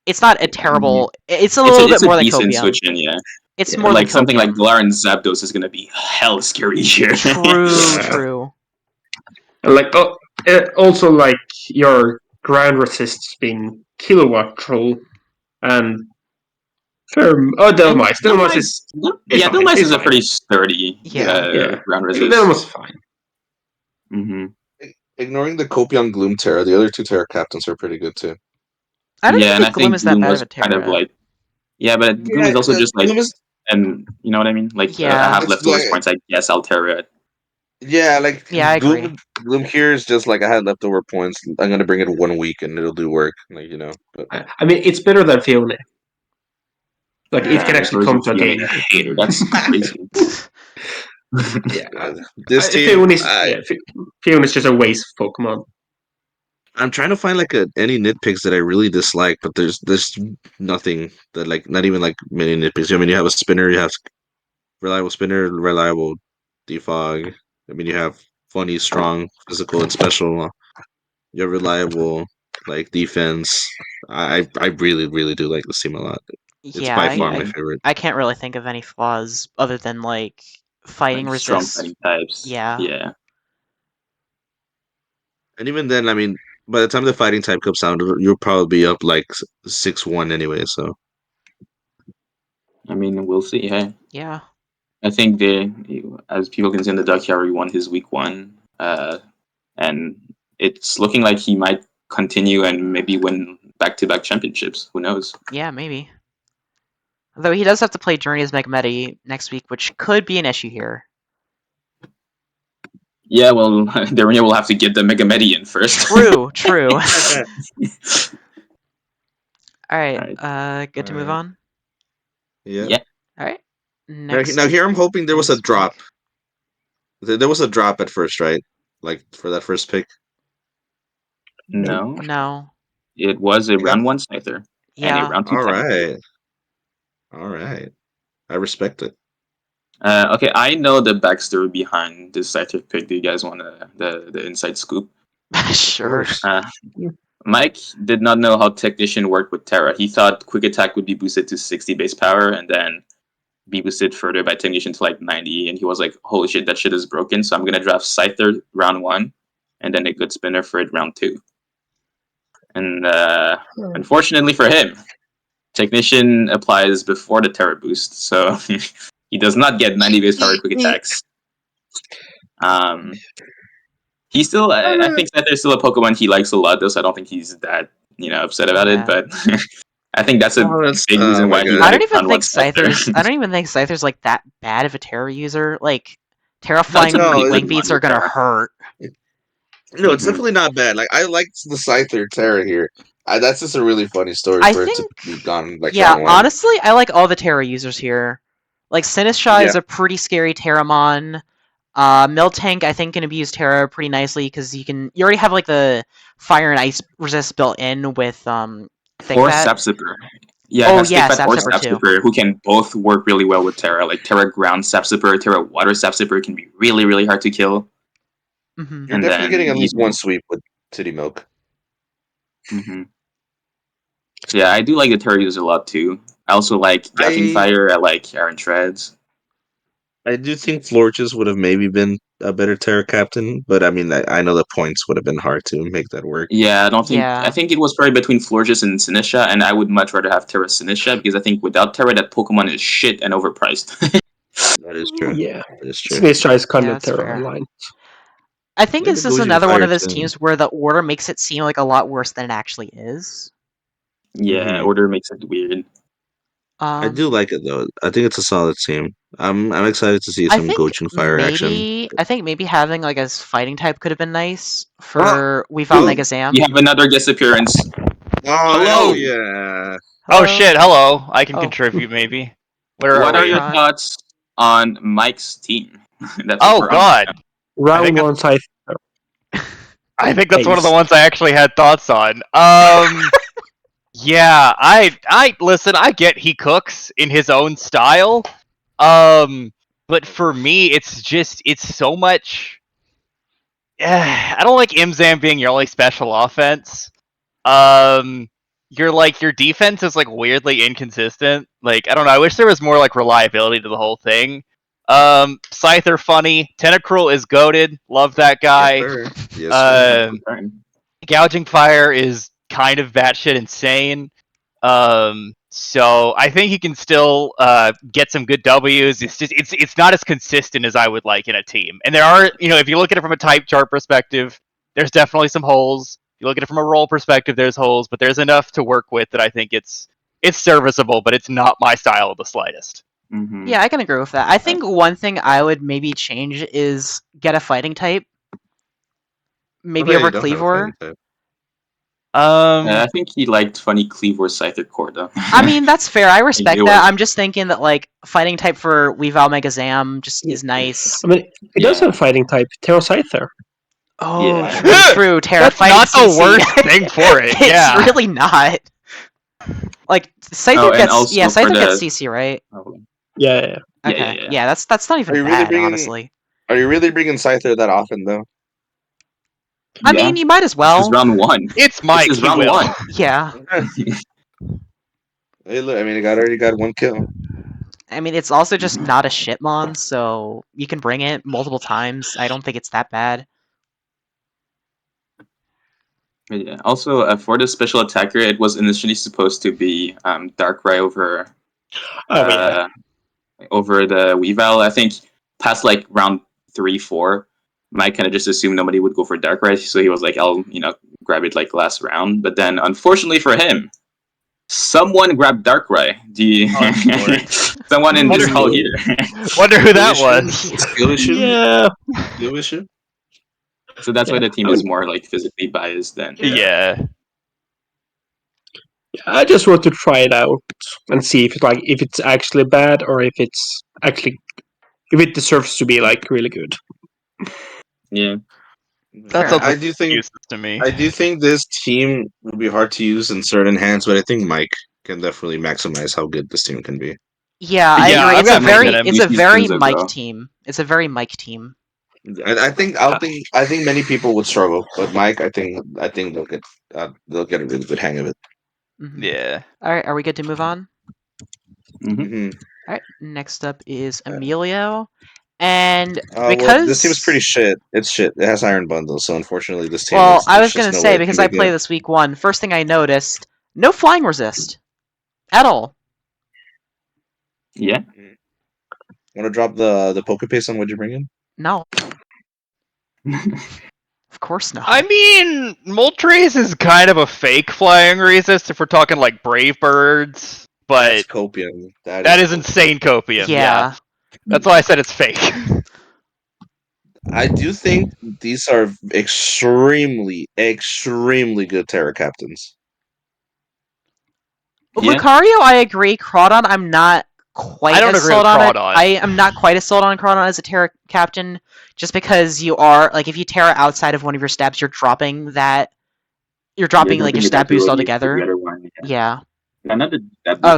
it's not a terrible. It's a little bit more than decent Copium. switch in, yeah. It's more like than something Copium. like Galar and Zapdos is gonna be hell scary here. True. Like also like your ground resists being Kilowatt Troll and Firm. Oh, Delmise. Delmise is Delmise is a pretty sturdy ground resist. Delmise is fine. Mm-hmm. Ignoring the Copion Gloom Terra, the other two Terra captains are pretty good too. I don't think Gloom is that bad of a Terra. Kind of like, but Gloom is also just like, and you know what I mean? Like, I have leftovers points. I guess I'll Terra it. Yeah, like I agree. Gloom here is just like I had leftover points. I'm gonna bring it 1 week and it'll do work. Like But I mean, it's better than Fiona. Like it can actually come to a game. Hater. That's crazy. This team. Fiona is just a waste of Pokemon. I'm trying to find like any nitpicks that I really dislike, but there's nothing that like not even like many nitpicks. I mean, you have a spinner, you have reliable spinner, reliable defog. I mean, you have funny, strong, physical, and special. You have reliable like defense. I really do like this team a lot. It's by far my favorite. I can't really think of any flaws other than like fighting like resist. Strong fighting types. Yeah. And even then, I mean, by the time the fighting type comes out, you'll probably be up like 6-1 anyway. So, I mean, we'll see. Hey. Yeah. I think as people can see in the doc, he already won his week 1, and it's looking like he might continue and maybe win back-to-back championships. Who knows? Yeah, maybe. Though he does have to play Journey's Megamedi next week, which could be an issue here. Yeah, well, Darunia will have to get the Megamedi in first. True. Alright, good to move on? Yeah. Alright. Now here I'm hoping there was a drop. There was a drop at first, right? Like for that first pick? No. It was a round 1 Scyther. Yeah. And a round 2 Alright. I respect it. Okay, I know the backstory behind this Scyther pick. Do you guys want the inside scoop? Sure. Maik did not know how Technician worked with Terra. He thought Quick Attack would be boosted to 60 base power and then be boosted further by Technician to like 90. And he was like, holy shit, that shit is broken. So I'm going to draft Scyther round 1 and then a good spinner for it round 2. And unfortunately for him, Technician applies before the Terra boost. So he does not get 90 base power Quick Attacks. He still, I think Scyther is still a Pokemon he likes a lot, though, so I don't think he's that, upset about it, but I think that's a big reason why he I don't even think Scyther's like that bad of a Terra user. Like, Terra flying Wing Beats are gonna hurt. No, it's definitely not bad. Like, I like the Scyther Terra here. That's just a really funny story for it to be gone. Like, honestly, I like all the Terra users here. Like, Sinistcha is a pretty scary Terramon. Miltank, I think, can abuse Terra pretty nicely because you already have like the fire and ice resist built in with or Sapsipper. Yeah, Sapsipper who can both work really well with Terra. Like Terra Ground Sapsipper, Terra Water Sapsipper can be really, really hard to kill. Mm-hmm. You're definitely getting at least one sweep with City Milk. Mm-hmm. Yeah, I do like the Terra users a lot too. I also like Gaffing Fire. I like Iron Treads. I do think Florges would have maybe been a better Terra captain, but I mean, I know the points would have been hard to make that work. Yeah, I don't think. Yeah. I think it was probably between Florges and Sinistcha, and I would much rather have Terra Sinistcha because I think without Terra, that Pokemon is shit and overpriced. That is true. Yeah, that is true. Sinistcha is kind of Terra online. I think this is another one of those teams where the order makes it seem like a lot worse than it actually is. Yeah, order makes it weird. I do like it though. I think it's a solid team. I'm excited to see some Gochin Fire action. I think maybe having like a fighting type could have been nice for We Found Mega Zam. You have another guest appearance. Hello. Yeah. Oh shit! Hello. I can contribute maybe. What are your thoughts on Mike's team? God. Round 1 Scyther. I think that's one of the Haze. ones I actually had thoughts on. Yeah, I listen. I get he cooks in his own style. But for me, it's so much. I don't like Imzam being your only special offense. Your defense is like weirdly inconsistent. Like I don't know. I wish there was more like reliability to the whole thing. Scyther funny. Tentacruel is goated. Love that guy. Yes, sir. Gouging Fire is kind of batshit insane. So I think he can still get some good W's. It's not as consistent as I would like in a team. And there are, if you look at it from a type chart perspective, there's definitely some holes. If you look at it from a role perspective, there's holes, but there's enough to work with that I think it's serviceable, but it's not my style of the slightest. Mm-hmm. Yeah, I can agree with that. I think one thing I would maybe change is get a fighting type. Maybe over Cleavor. I think he liked funny Cleavor Scyther core though. I mean, that's fair. I respect that. I'm just thinking that like fighting type for Weavile Megazam just is nice. I mean, it does have fighting type, Terra Scyther. Oh, Yeah. true. Terra That's fighting not CC. the worst thing for it. It's really not. Like Scyther gets Scyther gets CC, right? Yeah. Okay. Yeah, that's not even Are you bad, really honestly. Are you really bringing Scyther that often though? I mean, you might as well. This is round 1. It's Maik. This is round 1. Yeah. Hey, look. I mean, it already got 1 kill. I mean, it's also just not a shitmon, so you can bring it multiple times. I don't think it's that bad. Yeah. Also, for the special attacker, it was initially supposed to be Darkrai over over the Weavile. I think past like round 3-4, Mike kind of just assumed nobody would go for Darkrai, so he was like, "I'll grab it like last round." But then, unfortunately for him, someone grabbed Darkrai. Someone in this call here. Wonder who that was. Skill issue. Yeah. Skill issue. So that's why the team is more like physically biased then. Yeah. I just want to try it out and see if it's actually bad or if it deserves to be like really good. Yeah. That's I do think to me. I do think this team will be hard to use in certain hands, but I think Mike can definitely maximize how good this team can be. Yeah, I agree. It's a very Mike team. It's a very Mike team. I think many people would struggle, but Mike, I think they'll get a really good hang of it. Mm-hmm. Yeah. All right, are we good to move on? Mm-hmm. All right, next up is Emilio, and because this team's pretty shit. It's shit. It has iron bundles, so unfortunately, this team. Well, I was gonna say because I play this week 1. First thing I noticed, no flying resist at all. Yeah. Want to drop the Pokepace on what you bring in? No. Of course not. I mean, Moltres is kind of a fake flying resist if we're talking like Brave Birds, but that's copium. That is insane copium. Yeah. That's why I said it's fake. I do think these are extremely, extremely good Terra captains. Yeah. Lucario, I agree. Crawdon, I'm not quite as sold on it. I am not quite as sold on Crawdon as a Terra captain, just because you are like if you Terra outside of one of your steps, you're dropping that. You're dropping like your stat boost altogether. Yeah. Not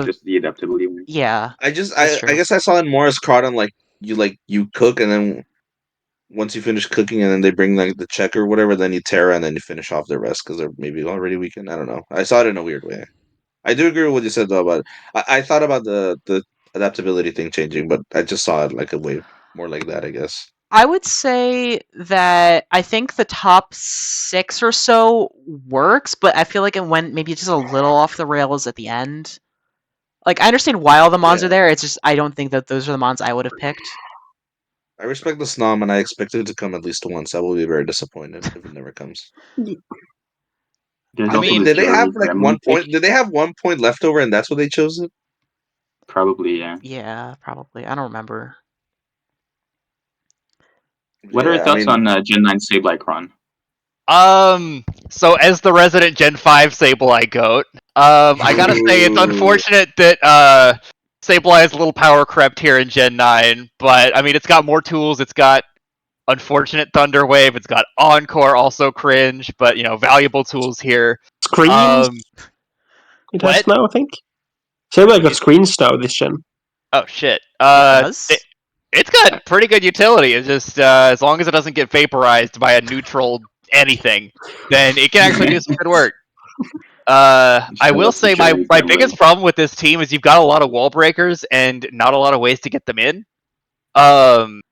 just the adaptability one. Yeah. I guess I saw it more as Crawdon like you cook and then once you finish cooking and then they bring like the check or whatever, then you Terra and then you finish off the rest because they're maybe already weakened. I don't know. I saw it in a weird way. I do agree with what you said though about I thought about the adaptability thing changing, but I just saw it like a way more like that, I guess. I would say that I think the top 6 or so works, but I feel like it went maybe just a little off the rails at the end. Like I understand why all the mons are there. It's just I don't think that those are the mons I would have picked. I respect the Snom and I expect it to come at least once. I will be very disappointed if it never comes. I mean, did they have like 1 point? Did they have 1 point left over and that's what they chose it? Probably, yeah. Yeah, probably. I don't remember. What are your thoughts on Gen 9 Sableye Chron? So as the resident Gen 5 Sableye goat, I gotta say it's unfortunate that Sableye is a little power crept here in Gen 9, but I mean it's got more tools, it's got unfortunate Thunder Wave. It's got Encore, also cringe, but valuable tools here. Screens. It has What? now, I think. Saber got screens now this gen. Oh shit. does? It's got pretty good utility. It's just as long as it doesn't get vaporized by a neutral anything, then it can actually do some good work. I will say my biggest problem with this team is you've got a lot of wall breakers and not a lot of ways to get them in.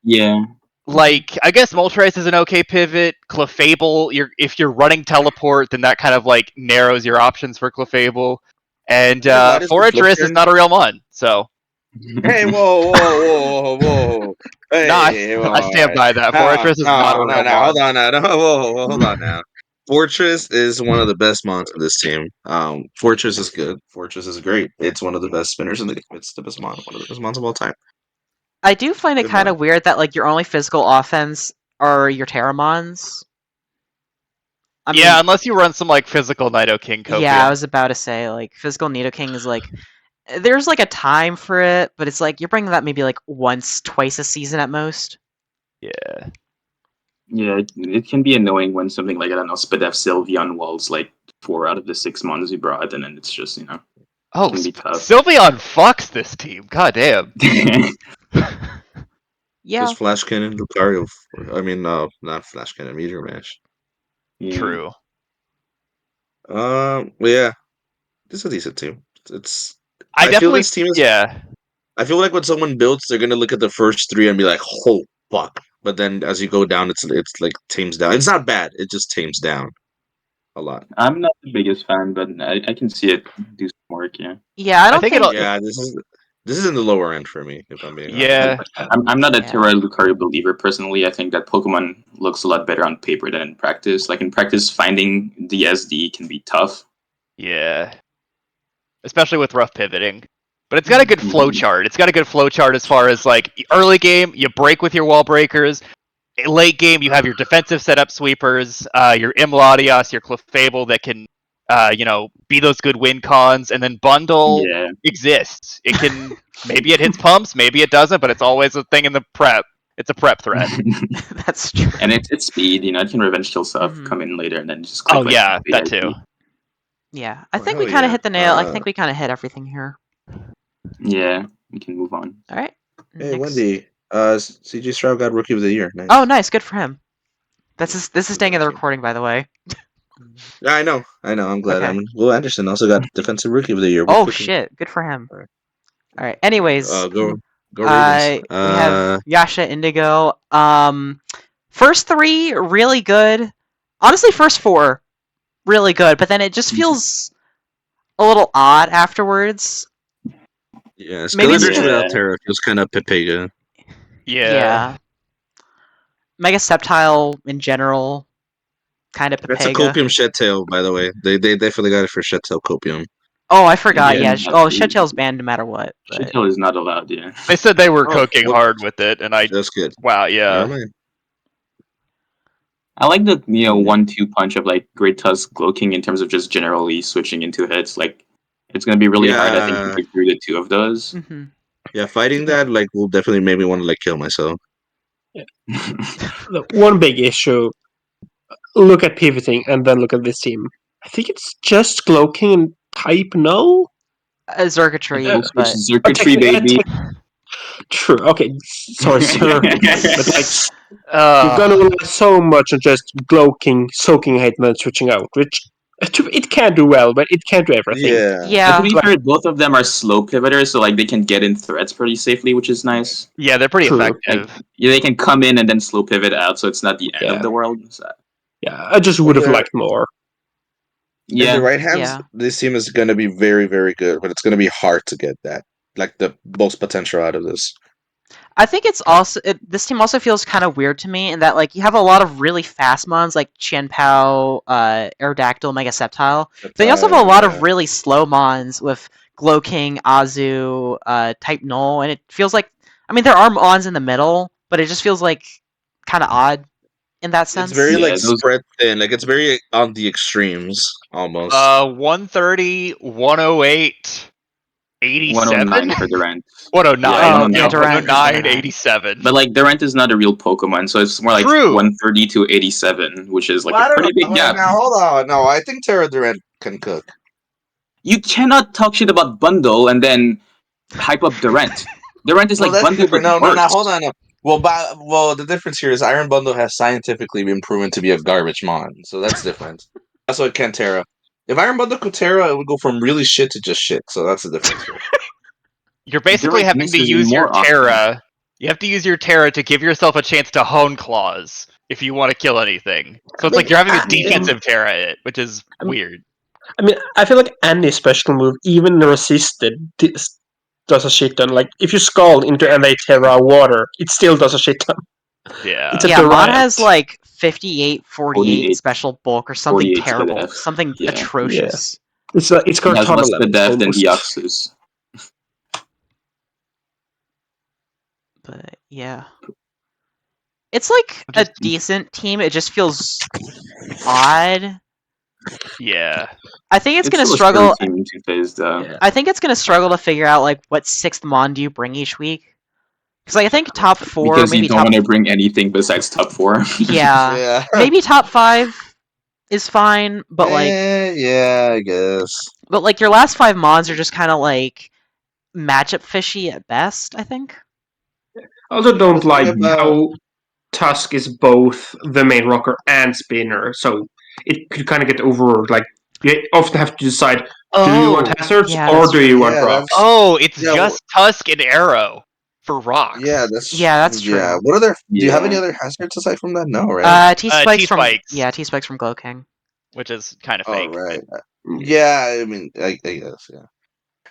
Yeah. Like, I guess Moltres is an okay pivot. Clefable, if you're running teleport, then that kind of like narrows your options for Clefable. And Why does the Fortress is Flicker- not a real mon, so. Hey, whoa! Hey, I stand by that. Fortress is not a real mon. Hold on now. Hold on now. Fortress is one of the best mons in this team. Fortress is good. Fortress is great. It's one of the best spinners in the game. It's the best mon, one of the best mons of all time. I do find it Good kind mon. of weird that like your only physical offense are your Terramons. I mean, Unless you run some like physical Nidoking Copium. yeah, I was about to say like physical Nidoking is like there's like a time for it, but it's like you're bringing that maybe like once, twice a season at most. Yeah. Yeah, it can be annoying when something like, I don't know, Spadef Sylveon walls like 4 out of the 6 mons you brought, and then it's just, Oh, can be tough. Sylveon fucks this team. God damn. Yeah. Just Flash Cannon, Lucario. I mean, no, not Flash Cannon, Meteor Mash. Yeah. True. Well, yeah, this is a decent team. I feel this team is. Yeah. I feel like when someone builds, they're gonna look at the first 3 and be like, "Oh fuck!" But then as you go down, it's like tames down. It's not bad. It just tames down a lot. I'm not the biggest fan, but I can see it do some work, yeah. Yeah, I don't think think. it'll- Yeah, this is in the lower end for me, if I'm being Yeah. honest. I'm not a Yeah. Terra Lucario believer personally. I think that Pokemon looks a lot better on paper than in practice. Like in practice, finding the SD can be tough. Yeah. Especially with rough pivoting. But it's got a good flow chart. It's got a good flow chart as far as like early game, you break with your wall breakers. Late game, you have your defensive setup sweepers, your Imladios, your Clefable that can, be those good win cons, and then Bundle Yeah. exists. It can maybe it hits pumps, maybe it doesn't, but it's always a thing in the prep. It's a prep threat. That's true. And it's speed, it can revenge kill stuff, Mhm. come in later, and then just click. Oh yeah, that too. Yeah, I think Well, we kind of yeah. hit the nail. I think we kind of hit everything here. Yeah, we can move on. All right. Hey, next. Wendy. CG Stroud got Rookie of the Year. Nice. Oh, nice. Good for him. This is staying in the recording, by the way. Yeah, I know. I'm glad. Okay. Will Anderson also got Defensive Rookie of the Year. Oh shit! Good for him. Alright. All right. Anyways, Go Ravens. we have YashaIndigo. First 3 really good. Honestly, first 4 really good, but then it just feels a little odd afterwards. Yeah, Maybe it's Skeletor because- without Terra feels kind of Pepega. Yeah. Mega Sceptile in general, kind of That's a Pepega. Copium Shed Tail, by the way. They definitely got it for Shed Tail Copium. Oh, I forgot. Yeah, Yeah. Shedtail's banned no matter what. but- Shit is not allowed, yeah. They said they were Oh, cooking what- hard with it, and That's good. wow, yeah. Never mind. I like the 1-2 punch of like Great Tusk Gloking in terms of just generally switching into hits. Like it's gonna be really hard, I think, to get through the 2 of those. Mhm. Yeah, fighting that will definitely make me want to kill myself. The one big issue. Look at pivoting and then look at this team. I think it's just Gloking and Type No. Circuitry, but Circuitry, baby. True. Okay. Sorry, sir. But like, Uh, you're gonna rely so much on just Gloking, soaking hate, and then switching out, which it can do well, but it can't do everything. yeah. To be fair, both of them are slow pivoters, so like they can get in threats pretty safely, which is nice. yeah, they're pretty True. effective. Yeah, they can come in and then slow pivot out, so it's not the end of the world. So, Yeah, I just would have Yeah. liked more. In yeah, the right hands, Yeah. this team is going to be very, very good, but it's going to be hard to get that. Like the most potential out of this. I think it's also this team also feels kind of weird to me in that like you have a lot of really fast mons like Qianpao, Aerodactyl, Mega Sceptile. But then you also have a lot of really slow mons with Gloking, Azu, Type Null, and it feels like there are mons in the middle, but it just feels like kind of odd in that sense. It's very Yeah, those- spread thin. Like it's very on the extremes almost. 130, 108. 87? 109 for Durant. 109. Yeah, 109. Durant is 109, 109. 87. But like Durant is not a real Pokemon, so it's more like True. 130 to 87, which is like Well, I a don't pretty know. big gap. Now hold on. No, I think Terra Durant can cook. You cannot talk shit about Bundle and then hype up Durant. Durant is Well, like that's Bundle different. but No, worse. hold on. No. Well, the difference here is Iron Bundle has scientifically been proven to be a garbage mon, so that's different. That's what can Terra. If Iron Bundle could Terra, it would go from really shit to just shit. So that's the difference here. You're basically Durant having to misses use your more often. Terra. You have to use your Terra to give yourself a chance to hone claws if you want to kill anything. So it's like you're having a defensive Terra it, which is weird. I mean, I feel like any special move, even resisted, does a shit ton. Like, if you Scald into LA Terra water, it still does a shit ton. Yeah. It's a Yeah, Mon Durant. has like 58, 48 48, special bulk or something 48 terrible. Spadef. Something Yeah. atrocious. It's He has Cortana less level, Spadef than almost. Deoxys. But yeah. It's like a decent team. It just feels odd. Yeah. I think it's gonna still a struggle. scary team in 2 phase, though. Yeah. I think it's gonna struggle to figure out like what 6th Mon do you bring each week. Because like, I think top 4, Because maybe you don't top want to bring anything besides top 4. yeah, maybe top 5 is fine, but like yeah, I guess. But like your last 5 Mons are just kind of like matchup fishy at best, I think. I also don't The like thing about- how Tusk is both the main rocker and spinner, so it could kind of get over. Like, you often have to decide: do you want hazards yeah, or that's do you true. want Yeah, rocks? Oh, it's Yeah, just Tusk and Arrow for rocks. Yeah, that's true. Yeah. What other? Do you have any Yeah. other hazards aside from that? No, right? T-Spikes from T-Spikes. T-Spikes from Glow King. Which is kind of Oh, fake. right. Yeah, I mean, I guess, yeah.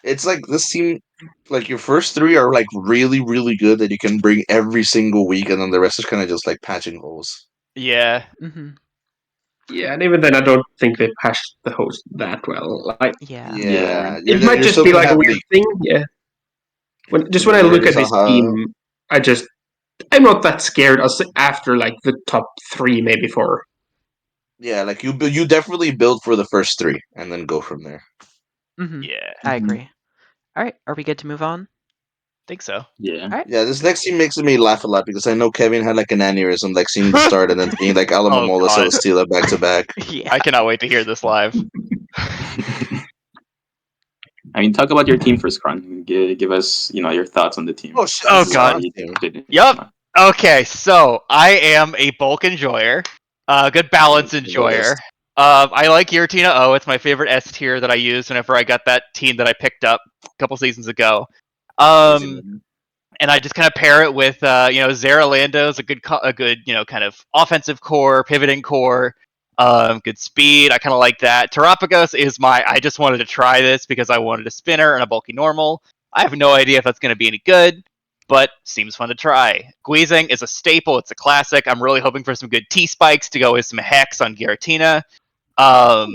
It's like this team, like your first 3 are like really, really good that you can bring every single week, and then the rest is kind of just like patching holes. Yeah. Mm-hmm. Yeah, and even then, I don't think they patched the host that well. Like, Yeah. it might just be like a weird thing. Yeah. When I look at this team, I'm not that scared after like the top 3, maybe 4. Yeah, like you definitely build for the first 3 and then go from there. Mm-hmm. Yeah. I agree. All right, are we good to move on? Think so. Yeah. All right. Yeah, this next team makes me laugh a lot because I know Kevin had like an aneurysm, like seeing the start and then seeing like Alamomola God. Celesteela back to back. Yeah. I cannot wait to hear this live. I mean, talk about your team first, Chron. Give us, your thoughts on the team. Oh shit! Oh, this is God. our team. Yup. Okay, so I am a bulk enjoyer, good balance enjoyer. I like Giratina O. It's my favorite S tier that I use whenever I got that team that I picked up a couple seasons ago. And I just kind of pair it with, Zeralando is a good, kind of offensive core, pivoting core, good speed. I kind of like that. Terapagos is I just wanted to try this because I wanted a spinner and a bulky normal. I have no idea if that's going to be any good, but seems fun to try. Guizing is a staple. It's a classic. I'm really hoping for some good T-spikes to go with some Hex on Giratina. I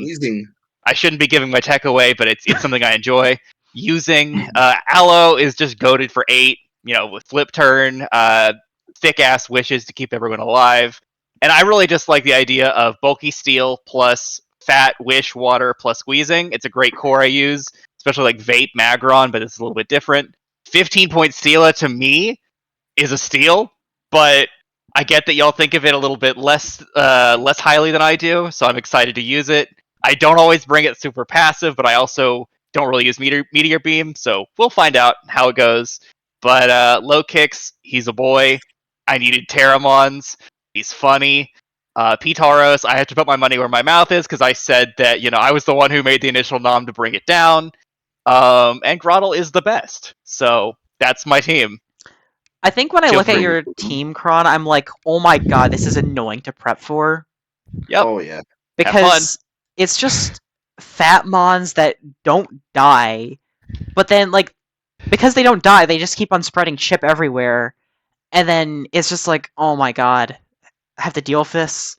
shouldn't be giving my tech away, but it's something I enjoy using. Aloe is just goated for 8, with flip turn, thick ass wishes to keep everyone alive. And I really just like the idea of bulky steel plus fat wish water plus squeezing. It's a great core I use, especially like Vape Magron, but it's a little bit different. 15-point Steela to me is a steal, but I get that y'all think of it a little bit less highly than I do, so I'm excited to use it. I don't always bring it super passive, but I also don't really use Meteor Beam, so we'll find out how it goes. But low kicks, he's a boy. I needed Terramons. He's funny. Pitaros, I have to put my money where my mouth is because I said that, I was the one who made the initial nom to bring it down. And Grottle is the best. So that's my team. I think when I look at your team, Chron, I'm like, oh my god, this is annoying to prep for. Yep. Oh yeah. Because it's just fat mons that don't die, but then like because they don't die, they just keep on spreading chip everywhere, and then it's just like, oh my god, I have to deal with this.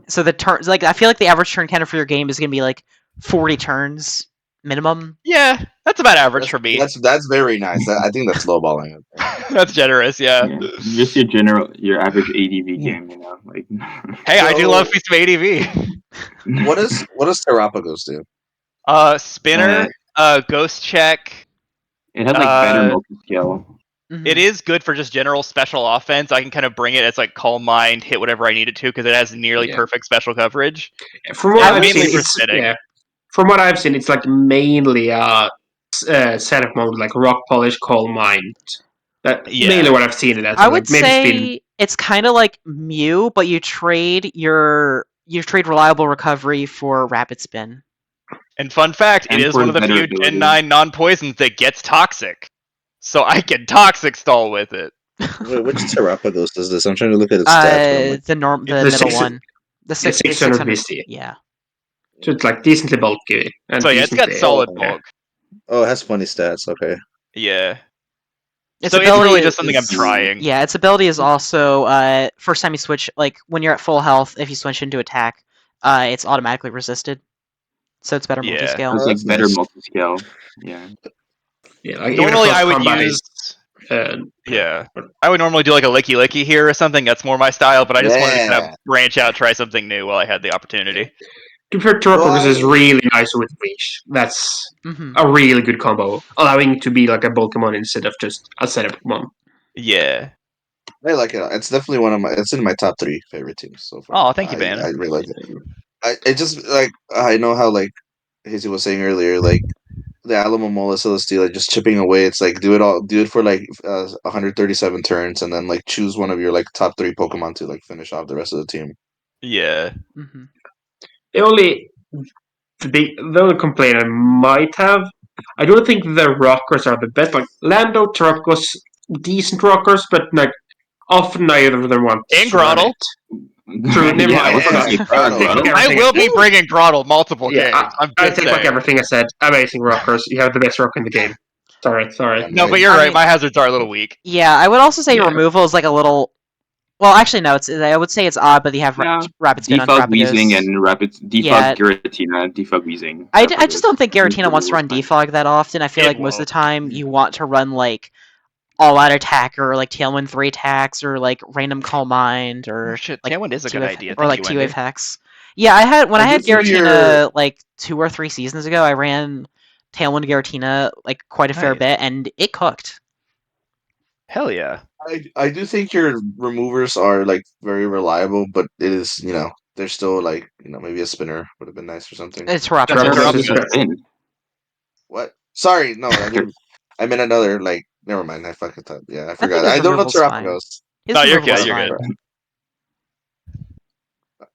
So the turns, like, I feel like the average turn counter for your game is gonna be like 40 turns minimum. Yeah, that's about average for me. That's very nice. I think that's lowballing. That's generous, yeah. Just your average ADV game, like. Hey, I do love me some ADV. What does Terapagos do? Spinner, ghost check, It has like better multi-scale. It is good for just general special offense. I can kind of bring it as like Calm Mind, hit whatever I need it to because it has nearly perfect special coverage. From what I've seen, from what I've seen, it's like mainly setup mode, like Rock Polish, Calm Mind. Mainly what I've seen it as. I would say it's kind of like Mew, but you trade reliable recovery for rapid spin. And fun fact, it is one of the few Gen 9 non-poisons that gets toxic. So I can toxic stall with it. Wait, which Terapagos is this? I'm trying to look at its stats. The middle one. The 600 BC. Yeah. So it's like decently bulky. And so yeah, it's got solid bulk. Oh, it has funny stats. Okay. Yeah. Its so it's really just something I'm trying. Yeah, its ability is also first time you switch, like when you're at full health, if you switch into attack, it's automatically resisted. So it's better multi-scale. It's like better multi-scale. Yeah. Yeah. Like normally I would use. I would normally do like a licky here or something. That's more my style. But I just wanted to kind of branch out, try something new while I had the opportunity. Terapagos is really nice with Reach. That's a really good combo, allowing to be like a Pokemon instead of just a setup Pokemon. Yeah. I like it. It's definitely one of my. It's in my top 3 favorite teams so far. Oh, thank you, man. I really like it. It just like I know how like Hazy was saying earlier, like the Alamomola Celesteela just chipping away. It's like do it for like 137 turns, and then like choose one of your like top 3 Pokemon to like finish off the rest of the team. Yeah. The only complaint I might have, I don't think the rockers are the best. Like Lando, Terapagos, decent rockers, but like often neither of them want and Grottle. True, never mind. I will be bringing Grottle multiple games. I take back everything I said. Amazing rockers. You have the best rock in the game. Sorry. No, but you're right. My hazards are a little weak. Yeah, I would also say removal is like a little. Well, actually, no. I would say it's odd, but you have rapid spin on Terapagos. Defog Wheezing and defog Giratina, defog Wheezing. I just don't think Giratina wants to run defog that often. I feel like most of the time you want to run like all-out attack or like Tailwind 3 attacks or like random Calm Mind or Tailwind is a good idea. Or like T-Wave Hex. Yeah, I had Giratina like 2 or 3 seasons ago. I ran Tailwind Giratina like quite a fair bit, and it cooked. Hell yeah! I do think your removers are like very reliable, but it is they're still like maybe a spinner would have been nice or something. It's Terapagos. What? Sorry, no, I meant another like. Never mind. I fucking thought. Yeah, I forgot. I don't know Terapagos. No, you're good. You're good.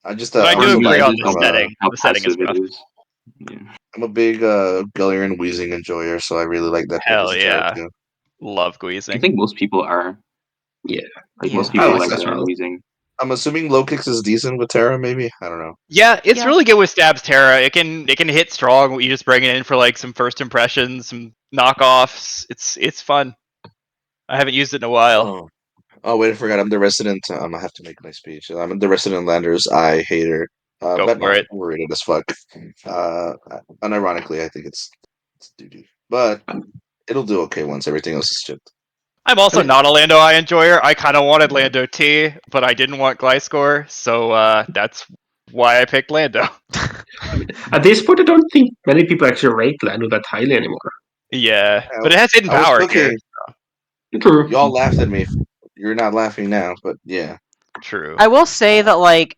I just. I do agree on the setting. The setting is rough. Yeah. I'm a big Galarian Wheezing enjoyer, so I really like that. Hell yeah! Love Wheezing. I think most people are. Yeah, like most people like Wheezing. I'm assuming low kicks is decent with Terra, maybe? I don't know. Yeah, it's really good with Stabs Terra. It can hit strong. You just bring it in for like some first impressions, some knockoffs. It's fun. I haven't used it in a while. Oh wait, I forgot. I'm the resident. I have to make my speech. I'm the resident Landers Eye hater. Go for it. Overrated as fuck. Unironically, I think it's doo-doo. But it'll do okay once everything else is shipped. I'm also not a Lando Eye enjoyer. I kind of wanted Lando T, but I didn't want Gliscor, so that's why I picked Lando. At this point, I don't think many people actually rate Lando that highly anymore. Yeah, but it has hidden power. True. Y'all laughed at me. You're not laughing now, but yeah. True. I will say that like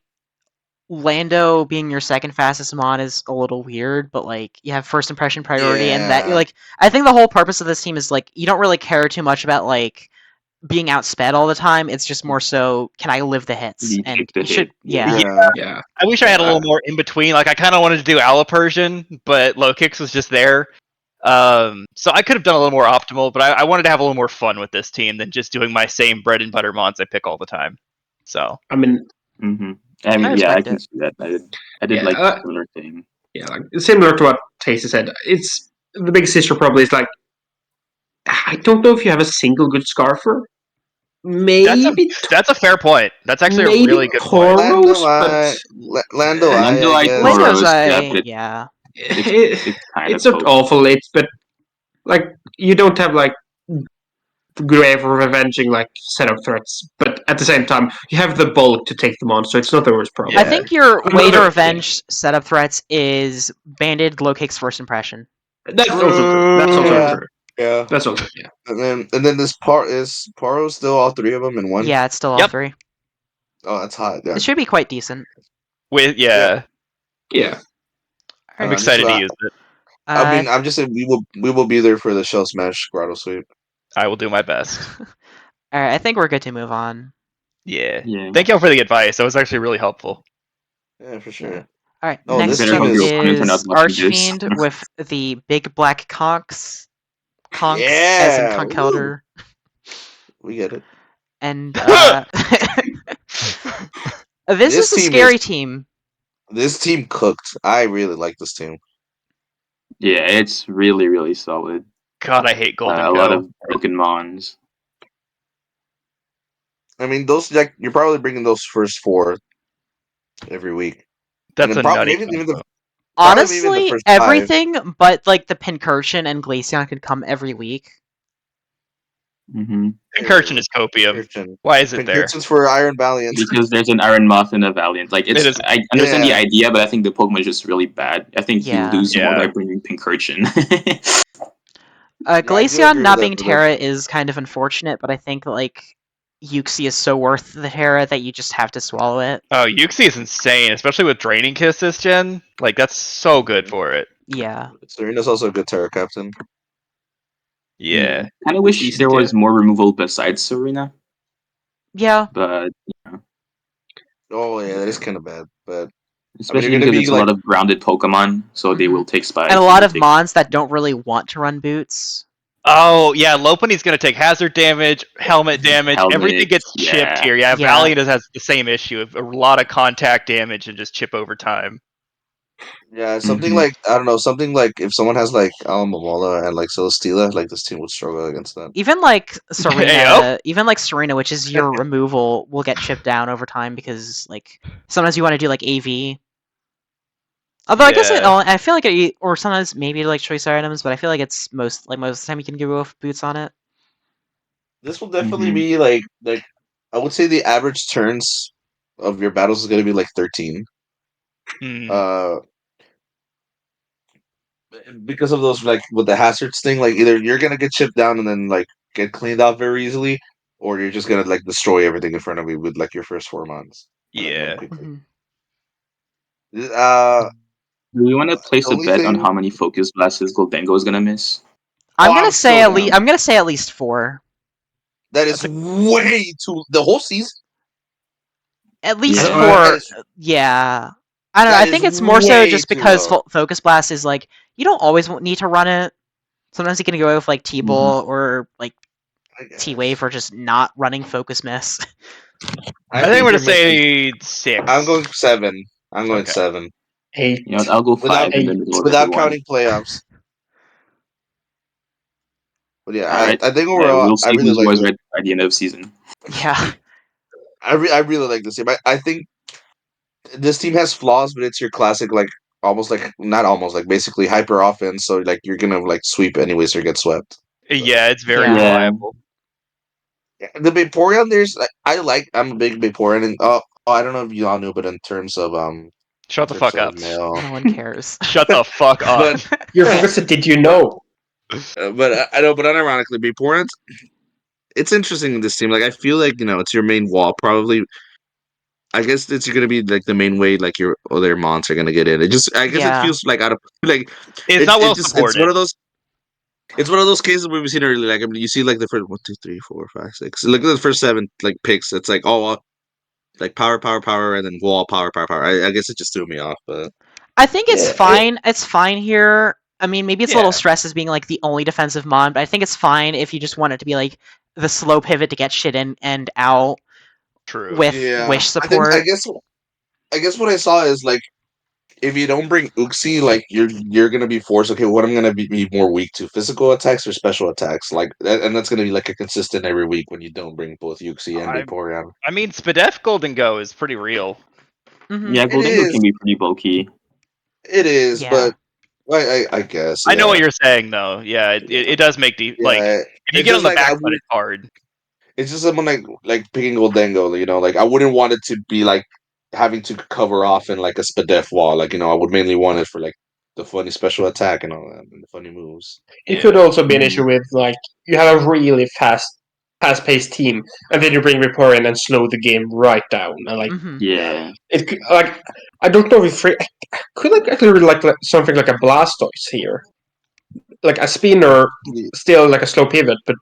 Lando being your second fastest mon is a little weird, but like you have first impression priority, and that like I think the whole purpose of this team is like you don't really care too much about like being outsped all the time. It's just more so can I live the hits? And you should yeah. I wish I had a little more in between. Like I kind of wanted to do Allopersion, but low kicks was just there. So I could have done a little more optimal, but I wanted to have a little more fun with this team than just doing my same bread and butter mons I pick all the time. So I mean, I can see that. I did like a similar thing. Yeah, like similar to what Hazy said. It's the biggest issue probably is like I don't know if you have a single good Scarfer. Maybe that's a fair point. That's actually a really good point. Lando's Eye, yeah. It's not awful. But like you don't have like Gryph or avenging like setup threats, but at the same time you have the bulk to take them on, so it's not the worst problem. I think your way to revenge setup threats is banded low kicks first impression. That's also true. Yeah. That's all good. Yeah. And then this part is Paro still all three of them in one. Yeah, it's still all Yep. 3. Oh, that's hot. Yeah. It should be quite decent. With Yeah. Yeah. I'm Alright. excited to use it. I mean, I'm just saying we will be there for the Shell Smash Grotto Sweep. I will do my best. Alright, I think we're good to move on. Yeah. Yeah. Thank y'all for the advice. That was actually really helpful. Yeah, for sure. Alright, Oh, next this Better team up hope your is opponents are not is watching this. Archfiend with the big black conks. Conks, as in Yeah, conch woo. elder. We get it. And this is a team scary team. This team cooked. I really like this team. Yeah, it's really, really solid. God, I hate Golden A Go. lot of broken mons. I mean, those like you're probably bringing those first 4 every week. That's a nutty maybe even combo. probably even the Honestly, first 5. everything but like the Pincursion and Glaceon could come every week. Mm-hmm. Incursion is copium. Pincursion. Why is it there? Pincursion's for Iron Valiant. Because there's an Iron Moth and a Valiant. Like it's, It is- I understand the Yeah. idea, but I think the Pokemon is just really bad. I think you Yeah. lose more Yeah. by bringing Pincursion. I do Glaceon agree not with being that, but Terra is kind of unfortunate, but I think like Uxie is so worth the Terra that you just have to swallow it. Oh, Uxie is insane, especially with Draining Kiss this gen. Like, that's so good for it. Yeah. Serena's also a good Terra captain. Yeah. Kind of wish Decent, there was yeah. more removal besides Serena, Yeah. but Oh yeah, that is kind of bad. But especially you're gonna because be it's a like- lot of grounded Pokemon, so they Mhm. will take spikes. And a lot they of will take- mons that don't really want to run boots. Oh, yeah, Lopunny's gonna take hazard damage, helmet damage, everything Helmet, gets chipped yeah. here. Yeah, Yeah. Valiant has the same issue of a lot of contact damage and just chip over time. Yeah, something Mhm. like I don't know, something like if someone has like Alamomola and like Celesteela, like this team would struggle against that. Even like Serena, Ayo. even like Serena, which is your removal, will get chipped down over time because like sometimes you want to do like AV. Although I guess I feel like or sometimes maybe like choice items, but I feel like it's most of the time you can go with boots on it. This will definitely Mhm. be like I would say the average turns of your battles is gonna be like 13. Hmm. Because of those like with the hazards thing, like either you're gonna get chipped down and then like get cleaned out very easily, or you're just gonna like destroy everything in front of you with like your first 4 months. And then win Yeah. quickly. Mhm. Do we want to place the a only bet on thing- how many Focus Blasts Goldengo is gonna miss? I'm gonna I'm say still at least. down. I'm gonna say at least 4. That is way too the whole season. At least Yeah. 4. That is- Yeah. I don't know. that I think is it's more so way just too because low. Focus Blast is like you don't always need to run it. Sometimes you can go with like T-Bull or like I guess. T-Wave or just not running Focus Miss. I think we're you're gonna missing- say 6. I'm going 7. I'm going Okay. 7 8. You know, I'll go 5 Without- in the middle of without everyone. counting playoffs. But yeah, All right. I think overall we'll see I really who's like always this. right by the end of the season. Yeah. I really like this team. I think this team has flaws, but it's your classic like almost like not almost like basically hyper offense. So like you're gonna like sweep anyways or get swept. Yeah, it's very Yeah. reliable. Yeah, the Vaporeon, I'm a big Vaporeon, and I don't know if you all knew, but in terms of Shut the fuck up. male, No one cares. Shut the fuck up. but Your professor, did you know? but I know, but unironically, Vaporeon, it's interesting in this team. Like I feel like it's your main wall probably. I guess it's gonna be like the main way like your other mons are gonna get in. I guess it Yeah. feels like out of like It's not well it's supported. one of those. It's one of those cases where we've seen earlier. Like I mean, you see like the first 1, 2, 3, 4, 5, 6. Look at the first 7 like picks. It's like like power, and then wall, power. I guess it just threw me off, but I think it's Yeah, fine. It's fine here. I mean, maybe it's a little Yeah. stress as being like the only defensive mon, but I think it's fine if you just want it to be like the slow pivot to get shit in and out True. with yeah. wish I support. guess what I saw is like if you don't bring Uxie, like you're gonna be forced. Okay, what I'm gonna be more weak to, physical attacks or special attacks, like and that's gonna be like a consistent every week when you don't bring both Uxie and I- Vaporeon. I mean, Spadef Golden Go is pretty real. Mhm. Yeah, It Goldengo is. can be pretty bulky. It is, Yeah. but I guess I know yeah. what you're saying, though. Yeah, it does make like Yeah, if you it's get on just the like I backside, it's hard. it's just someone like picking Goldengo, like I wouldn't want it to be like having to cover off in like a Spadef wall. Like, I would mainly want it for like the funny special attack and all that, and the funny moves. It could also be an issue with like you have a really fast-paced team, and then you bring Rapport in and slow the game right down. And like, Yeah. it could, like I don't know if I could like actually really like something like a Blastoise here, like a spinner, still like a slow pivot, but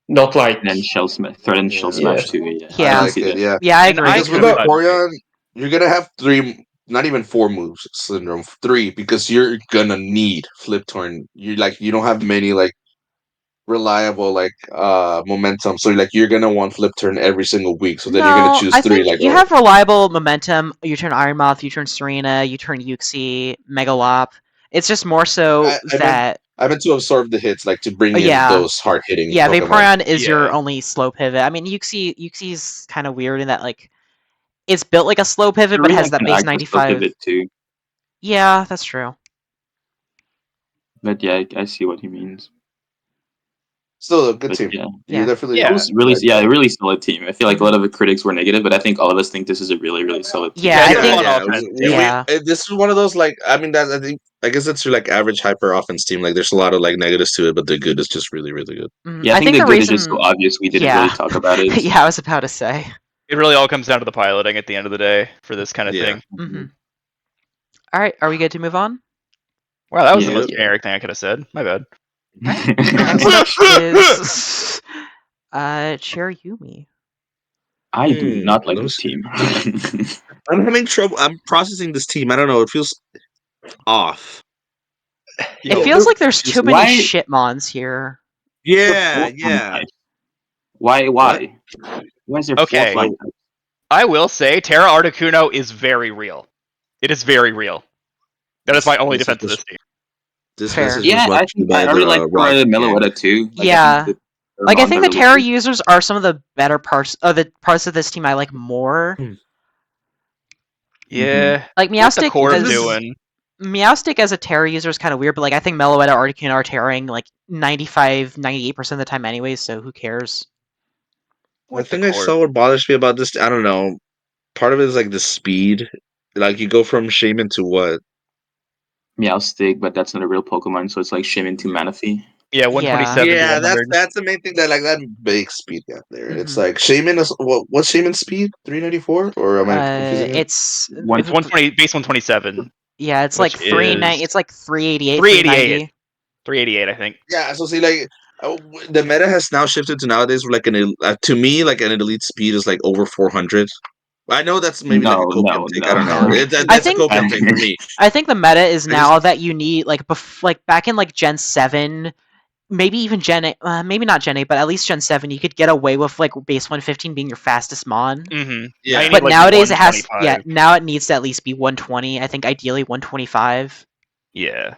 not like. And then Shell Smash, threaten Shell Smash too. Yeah, Yeah. I I like see it. that. Yeah, Yeah, I And agree. because with could've done Vaporeon, you're gonna have 3, not even 4 moves syndrome, 3, because you're gonna need Flip Torn. You don't have many like reliable like momentum, so like you're gonna want Flip Turn every single week. So then you're gonna No, choose I 3. think Like, you have reliable momentum. You turn Ironmouth, you turn Serena, you turn Uxie, Megalop. It's just more so I meant to absorb the hits, like to bring in yeah. those hard hitting. Yeah, Pokemon. Vaporeon is your only slow pivot. I mean, Uxie's kind of weird in that like it's built like a slow pivot, but it has that can base act as slow 95. pivot too. Yeah, that's true. But yeah, I see what he means. Still a good But team. yeah. You definitely It was really a really solid team. I feel like a lot of the critics were negative, but I think all of us think this is a really, really solid team. Yeah, I think this is one of those like I mean I guess it's your like average hyper offense team. Like there's a lot of like negatives to it, but the good is just really, really good. Yeah, I think the good is just so obvious we didn't really talk about it. Yeah, I was about to say. It really all comes down to the piloting at the end of the day for this kind of thing. Mm-hmm. All right, are we good to move on? Wow, that was the most generic thing I could have said. My bad. Next up is chereyumi. I do not like this team. I'm having trouble. I'm processing this team. I don't know. It feels off. It feels like there's too many shitmons here. Yeah. Why? Why is there 4 flying types? I will say Terra Articuno is very real. It is very real. That is my only defense of this team. Yeah, I really like Meloetta too. Like, yeah. I think the Terra users are some of the better parts of the parts of this team I like more. Yeah. Like Meowstic as a Terra user is kind of weird, but like I think Meloetta, Articuno are Terraing like 95-98% of the time anyways, so who cares? I think I saw what bothers me about this. I don't know. Part of it is like the speed. Like you go from Shaman to what? Meowstic, but that's not a real Pokemon, so it's like Shaman to Manaphy. Yeah, 127. Yeah, that's the main thing that like that big speed gap there. It's like Shaman is what's Shaman speed? 394 or am I confusing it? It's 120 base 127. Yeah, it's like 390. It's like 388. 388, I think. Yeah, so see, like the meta has now shifted to nowadays. Where like to me, like an elite speed is like over 400. I know that's maybe like a copium take. I don't know. That's a copium take for me. I think the meta is now that you need like back in like Gen 7, maybe even Gen 8, maybe not Gen 8, but at least Gen 7, you could get away with like base 115 being your fastest mon. Mm-hmm. Yeah. But nowadays it has now it needs to at least be 120. I think ideally 125. Yeah.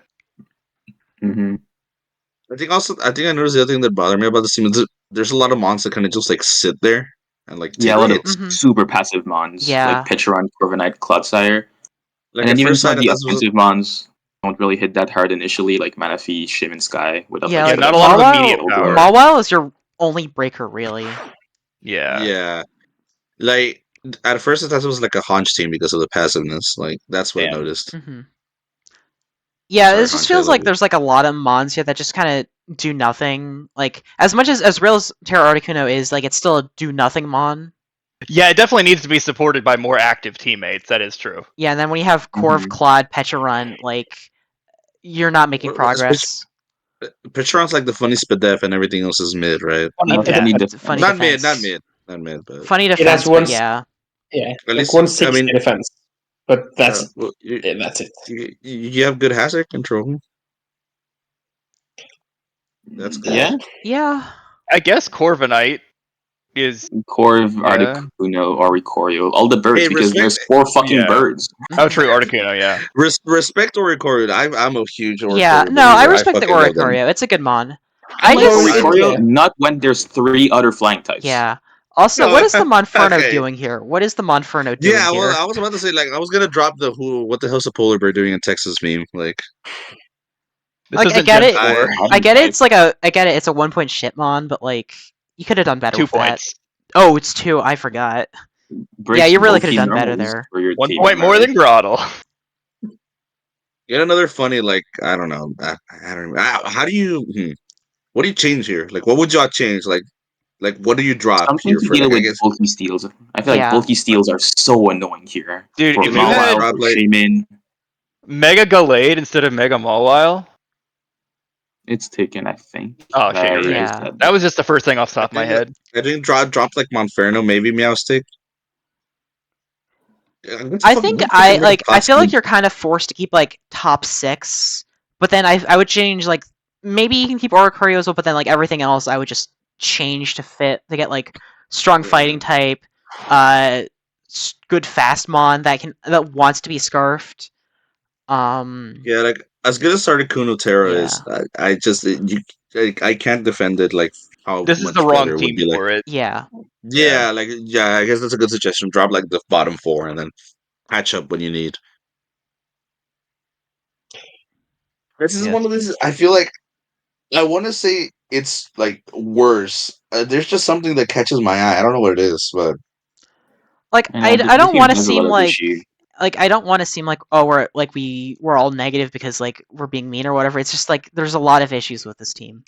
Mm-hmm. I think I noticed the other thing that bothered me about this team is there's a lot of mons that kind of just like sit there and like a lot of super passive mons like Petron, Corviknight, Clodsire. Like, and then even some of the offensive mons don't really hit that hard initially, like Manaphy, Shaman Sky. Not a lot of immediate power. Mawile is your only breaker, really. Yeah. Like at first I thought it was like a haunch team because of the passiveness. Like that's what I noticed. Mm-hmm. Yeah, it just feels like there's like a lot of mons here that just kind of do nothing. Like as much as real as Terra Articuno is, like it's still a do nothing mon. Yeah, it definitely needs to be supported by more active teammates. That is true. Yeah, and then when you have Corv, Claude, Petron, like you're not making progress. Petron's like the funny Spadef and everything else is mid, right? Funny not defense. mid, but funny defense. But yeah, at least 160 defense. But that's that's it. You have good hazard control. That's good. Yeah. I guess Corviknight is Corv, Articuno, Oricorio, all the birds because there's 4 fucking birds. Oh, true, Articuno, yeah. Respect Oricorio. I'm a huge Oricorio. Yeah, no, I respect the Oricorio. It's a good mon. I like Oricorio, not when there's 3 other flying types. Yeah. Also, what is the Monferno doing here? What is the Monferno doing here? Yeah, I was about to say, like, I was gonna drop the what the hell's a polar bear doing in Texas meme, like. Like, I get it. I get it. It's like I get it. It's a 1-point shitmon, but like you could have done better 2 with points. That. Oh, it's 2. I forgot. Yeah, you really could have done better there. 1 point more than Grottle. Get another funny, like, I don't know. I don't know. How do you, what do you change here? Like, what would y'all change? Like, what do you drop Something here to for, deal like, I with guess, bulky steals. I feel like Yeah. bulky steals are so annoying here. Dude, For if you Mawile, had Mawile, for Rob, like, Shaman, Mega Gallade instead of Mega Mawile. it's taken, I think. Oh shit, you're right. Yeah. That was just the first thing off the I top of my think, head. I think drop like Monferno, maybe Meowstic. I think I feel like you're kind of forced to keep like top 6, but then I would change like maybe you can keep Oricorio, but then like everything else I would just change to fit to get like strong fighting type, good fast mon that wants to be scarfed. Yeah, like as good as Sardakuno Terra is, I just I can't defend it. Like how This is much the wrong better it would team be. Like for it. Yeah. yeah, like yeah, I guess that's a good suggestion. Drop like the bottom 4 and then patch up when you need. This is one of these. I feel like I want to say it's like worse. There's just something that catches my eye. I don't know what it is, but Like I I don't think want it to has a lot seem of like issue. I don't want to seem like oh we're all negative because like we're being mean or whatever. It's just like there's a lot of issues with this team.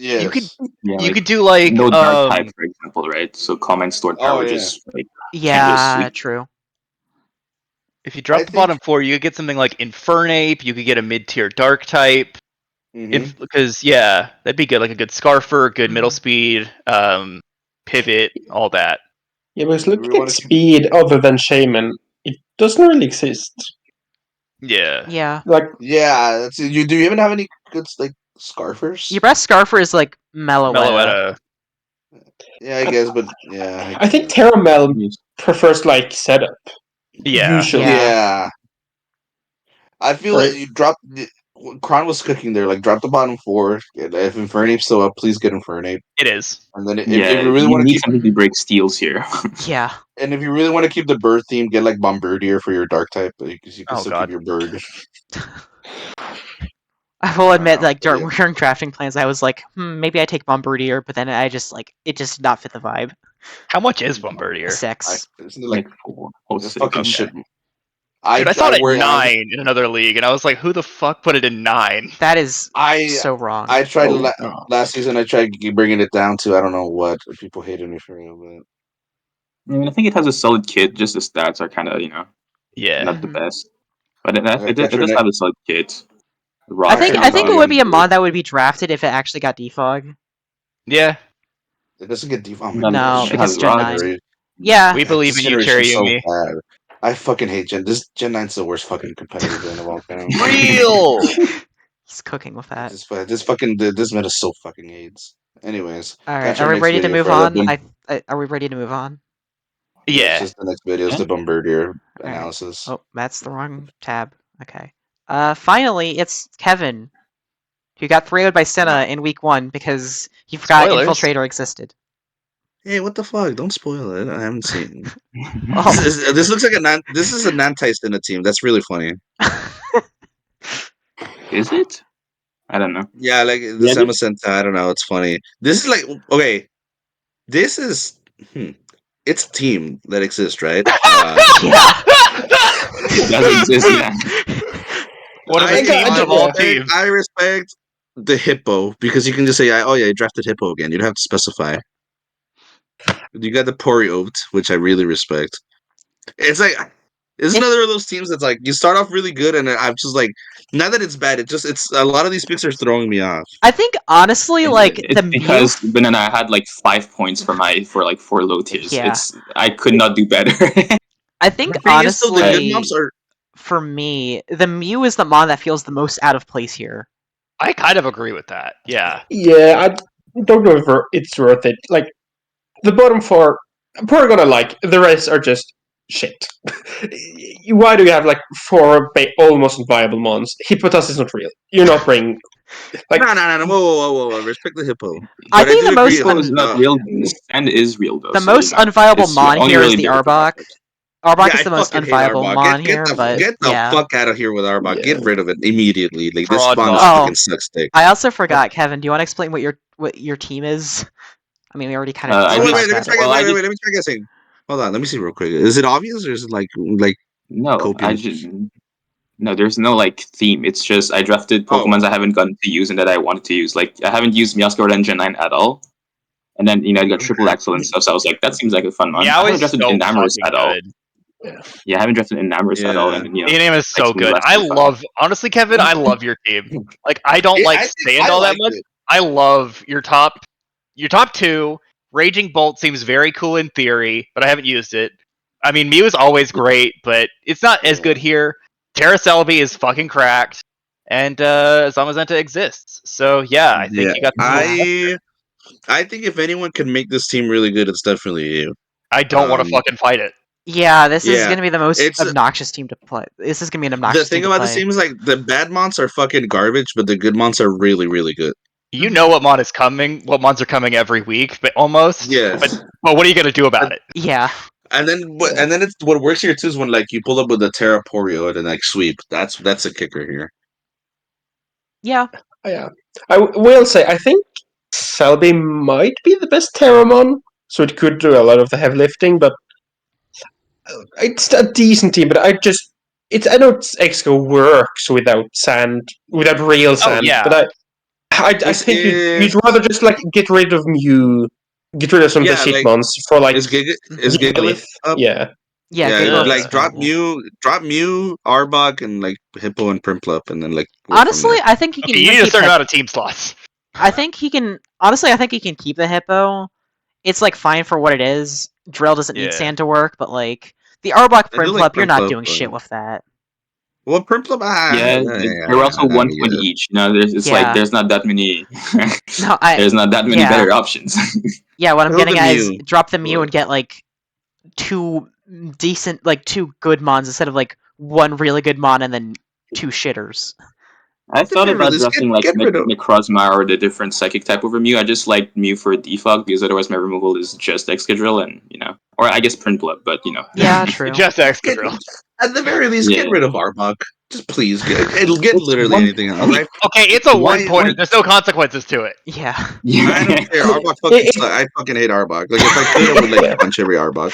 You could yes. Yeah, you like could do like no dark type, for example, right? So common stored Oh power yeah. just like can't really Yeah, sweep. true. if you I drop the think. bottom 4, you could get something like Infernape. You could get a mid-tier dark type. Mhm. Because yeah, that'd be good. Like a good Scarfer, good middle Mhm. speed, pivot, all that. Yeah, because We looking wanna at keep- speed other than Shaman, it doesn't really exist. Yeah. Yeah. Like, Yeah, that's you. Do you even have any good like scarfers? Your best scarfer is like Meloetta. Meloetta. Yeah, I guess, but yeah, I think guess. Terramel Yes. prefers like setup. Yeah. Usually. Yeah. I feel Or like you drop. Chron was cooking there. Like, drop the bottom 4. If Infernape's still up, please get Infernape. It is. And then if Yeah, you really you want to need keep, something to break steals here. Yeah. and if you really want to keep the bird theme, get like Bombardier for your dark type. Because you can Oh still keep god. your bird. I will admit, But like yeah. during drafting plans, I was like, maybe I take Bombardier, but then I just like it just did not fit the vibe. How much is Bombardier? 6. Isn't it like Like 4 or this 6. fucking Okay. shit? Dude, I I saw it at where 9 in another league, and I was like, who the fuck put it in 9? That is I so wrong. I tried Oh, last season. I tried bringing it down to I don't know what people hated me for it, but I mean, I think it has a solid kit. Just the stats are kind of Yeah. not the Mhm. best, but it Got your does neck. have a solid kit. I Rock think and I think it dog. would be a mod that would be drafted if it actually got defog. Yeah. It doesn't get deep. Oh my No, No, gosh, it because has Gen rock. 9. Yeah. We believe This in you, generation is so Chereyumi. bad. I fucking hate Gen 9's the worst fucking competitive gen of all time. Real. He's cooking with that. This meta so fucking hates. Anyways, All right, that's are our we next ready to video move for the on? Are we ready to move on? yes, Yeah. just the next video is Huh? the Bombardier All right. analysis. Oh, that's the wrong tab. Okay. Finally, it's Kevin, who got 3-0'd by Cinna in week 1 because he forgot Spoilers. Infiltrator existed. Hey, what the fuck? Don't spoil it. I haven't seen. Oh. This looks like This is an anti in a team. That's really funny. Is it? I don't know. Yeah, like the Yeah, Sama Sentai. I don't know. It's funny. This is like okay. This is it's a team that exists, right? Yeah. it does exist. Yeah. One of the I teams of all respect, teams. I respect the hippo because you can just say, "Oh yeah, you drafted hippo again." You don't have to specify. You got the Pori Oat, which I really respect. It's like it's another of those teams that's like you start off really good, and I'm just like, not that it's bad. It's a lot of these picks are throwing me off. I think honestly, like It's the because Mew. Banana had like 5 points for like 4 low tiers. Yeah. I could not do better. I think The thing is, though, the good mobs honestly, are for me, the Mew is the mon that feels the most out of place here. I kind of agree with that. Yeah. yeah, I don't know if it's worth it. Like, the bottom 4, I'm probably gonna like. The rest are just shit. Why do you have like 4 almost viable mons? Hippotas is not real. You're not bringing. Like, no. Whoa. Respect the hippo. I But I think do the agree. most Hippo is not real. Sand is real though. the So, most unviable it's mon only here is really the built for Arbok. matchups. Arbok Yeah, is I the most fucking hate unviable Arbok. mon here, but Get the yeah. fuck out of here with Arbok. Yeah. Get rid of it immediately. Like this Fraud spawn bot. just Oh. fucking sucks dick. I also forgot, Kevin. Do you want to explain what your team is? I mean, we already kind of I talked Wait, about let me that. try. well, I Wait, just let me try guessing. Hold on, let me see real quick. Is it obvious or is it like no. I copium? just No, there's no like theme. It's just I drafted Pokemons I haven't gotten to use and that I wanted to use. Like I haven't used Meowscarada and Gen 9 at all. And then I got Triple Axel and stuff, so I was like, that seems like a fun one. I haven't drafted Enamorous at all. Yeah, I haven't drafted Enamorous at all. And Enam is so good. Honestly, Kevin, I love your team. Like I don't like Sand all that much. I love your top 2. Raging Bolt seems very cool in theory, but I haven't used it. I mean, Mew is always great, but it's not as good here. Terra Celebi is fucking cracked, and Zamazenta exists. So yeah, I think you got. I think if anyone can make this team really good, it's definitely you. I don't want to fucking fight it. Yeah, this is gonna be the most obnoxious team to play. This is gonna be an obnoxious team to play. The thing about this team is like the bad mons are fucking garbage, but the good mons are really, really good. You know what mon is coming. What mons are coming every week, but almost. Yeah. But what are you gonna do about it? Yeah. And then it's what works here too is when like you pull up with the Terraporio and like sweep. That's a kicker here. Yeah. Yeah. I will say I think Celebi might be the best Terramon, so it could do a lot of the heavy lifting, but it's a decent team. But I know Exco works without real sand. But I think you'd rather just like get rid of Mew, get rid of some of the shit mons for like is Gigalith up? Yeah, like drop Mew, Arbok, and like Hippo and Primplup, and then like. Honestly, I think he can. You need to start out of team slots. I think he can. Honestly, I think he can keep the Hippo. It's like fine for what it is. Drill doesn't need sand to work, but like the Arbok Primplup, you're not doing shit with that. Well, Primplup, they're also 1 point each. There's not that many. There's not that many better options. Yeah, what I'm getting at is drop the Mew and get like 2 good mons instead of like 1 really good mon and then 2 shitters. I thought about drafting like Necrozma or the different psychic type over Mew. I just like Mew for defog because otherwise my removal is just Excadrill and or I guess Primplup, but Yeah, true. Just Excadrill. At the very least, get rid of Arbok. Just please it'll get literally anything else. Right? Okay, it's a 1-pointer. There's no consequences to it. Yeah. I don't care. Arbok I fucking hate Arbok. Like if I could, I would like punch every Arbok.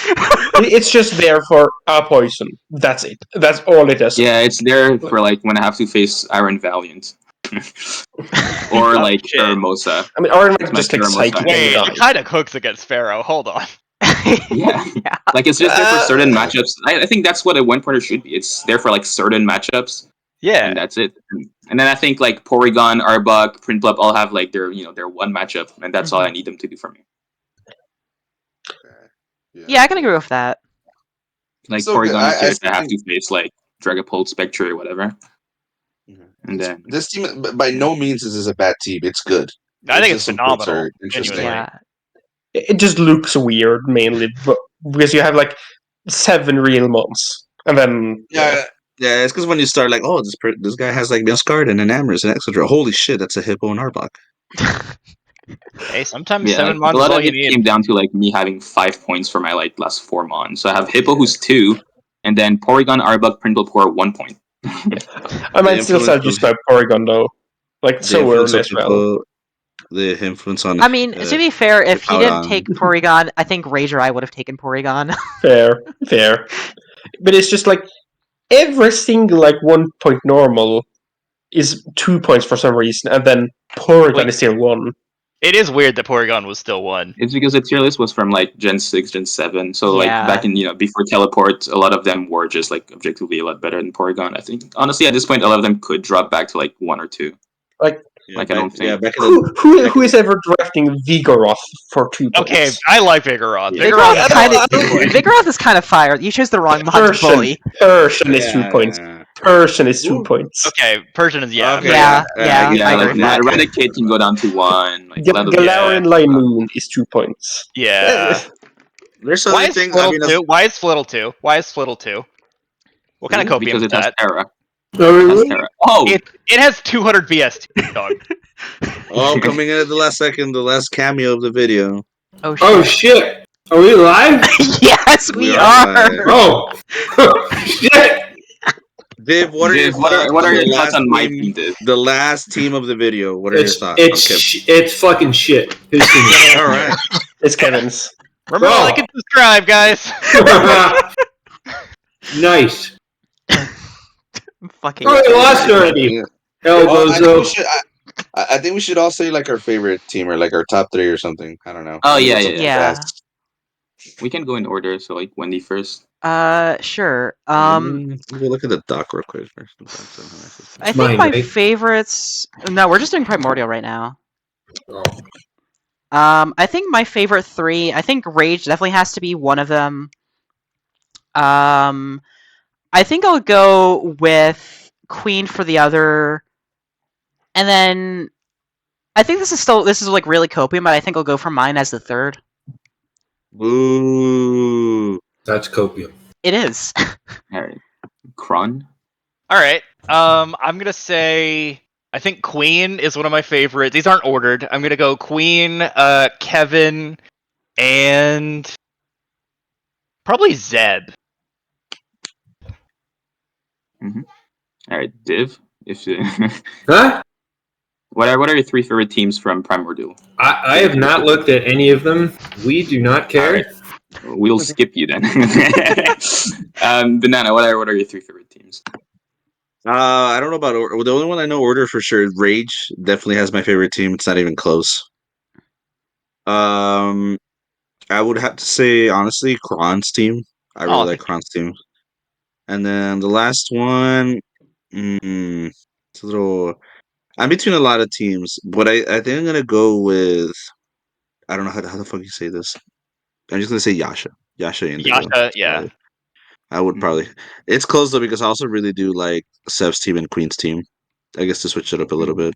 It's just there for a poison. That's it. That's all it is. Yeah, it's there for like when I have to face Iron Valiant. Or like Hermosa. I mean, Iron Valiant just like psychic. Wait, it kind of cooks against Pharaoh. Hold on. Yeah. Like it's just there for certain matchups. I think that's what a 1-pointer should be. It's there for like certain matchups. Yeah, and that's it. And then I think like Porygon, Arbok, Primplup all have like their their one matchup, and that's all I need them to do for me. Yeah, I can agree with that. Like so Porygon, I have to face like Dragapult, Spectre, or whatever. And then this team, by no means is a bad team. It's good. I think it's phenomenal. Interesting. Yeah. It just looks weird mainly because you have like 7 real mons, and then it's because when you start like, oh, this guy has like Meowscarada and Enamorous and Excadrill. Holy shit, that's a Hippo and Arbok. Hey, sometimes 7 mons. A lot of it came down to like me having 5 points for my like last 4 mons. So I have Hippo who's 2, and then Porygon, Arbok, Primplup who are 1 point. I might still sell just by Porygon though, like so early as well. The influence on. I mean, to be fair, if he didn't take Porygon, I think Rage or I would have taken Porygon. Fair. But it's just like every single like 1 point normal is 2 points for some reason, and then Porygon is still 1. It is weird that Porygon was still 1. It's because the tier list was from like Gen 6, Gen 7. So like back in before Teleport, a lot of them were just like objectively a lot better than Porygon. I think honestly at this point a lot of them could drop back to like 1 or 2. I don't think. Who is ever drafting Vigoroth for 2 points? Okay, I like Vigoroth. Vigoroth is kind of fire. You chose the wrong mon to bully. Persian is 2 points. Persian is 2 points. Okay, Persian is Yeah. Like Eradicate can go down to 1. Like, Galarian Limoon is 2 points. Yeah. There's Why is Flittle 2? Why is Flittle 2? What kind of copium because is it has that? Terra. Oh, it has 200 VST, dog. Coming in at the last second, the last cameo of the video. Oh shit! Are we live? Yes, we are. Oh shit! Dave, what are your thoughts on my team? The last team of the video. What are your thoughts? It's fucking shit. All right, it's Kevin's. Remember to like and subscribe, guys. Nice. Fucking. Oh, we lost already. Yeah. Hell, Oh, bozo. I think we should all say like our favorite team or like our top 3 or something. I don't know. Oh, Wanna yeah, go yeah, something yeah. fast? We can go in order. So like Wendy first. Sure. We'll look at the doc real quick first. I think Mine, my right? favorites. No, we're just doing Primordial right now. Oh. I think my favorite 3. I think Rage definitely has to be one of them. I think I'll go with Queen for the other, and then I think this is like really copium, but I think I'll go for mine as the 3rd. Ooh. That's copium. It is. All right, Chron. All right. I'm gonna say I think Queen is one of my favorites. These aren't ordered. I'm gonna go Queen, Kevin, and probably Zeb. All right, Div. If you... Huh? what are your 3 favorite teams from Primordial? I have not looked at any of them. We do not care. All right. We'll skip you then. Banana. What are your 3 favorite teams? I don't know about order. The only one I know order for sure, Rage definitely has my favorite team. It's not even close. I would have to say honestly, Chron's team. I really like Chron's team. And then the last one, it's a little. I'm between a lot of teams, but I think I'm gonna go with. I don't know how the fuck you say this. I'm just gonna say YashaIndigo. Yasha, yeah. I would probably. It's close though because I also really do like Sev's team and Queen's team. I guess to switch it up a little bit.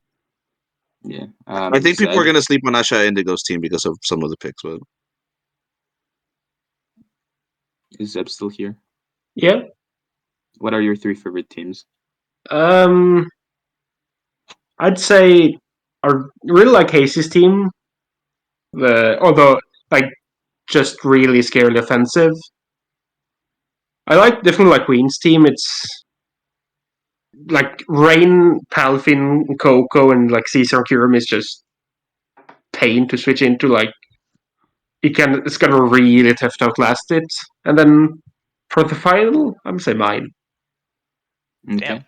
Yeah. I think people are Zeb? gonna sleep on YashaIndigo's team because of some of the picks, but Is Zeb still here? Yeah. What are your 3 favorite teams? I'd say I really like Hazy's team. Although like just really scarily offensive. I definitely like Queen's team. It's like Rain, Palfin, Coco, and like Caesar Curum is just pain to switch into. Like it's gonna really tough to outlast it. And then for the final, I'm gonna say mine. Okay.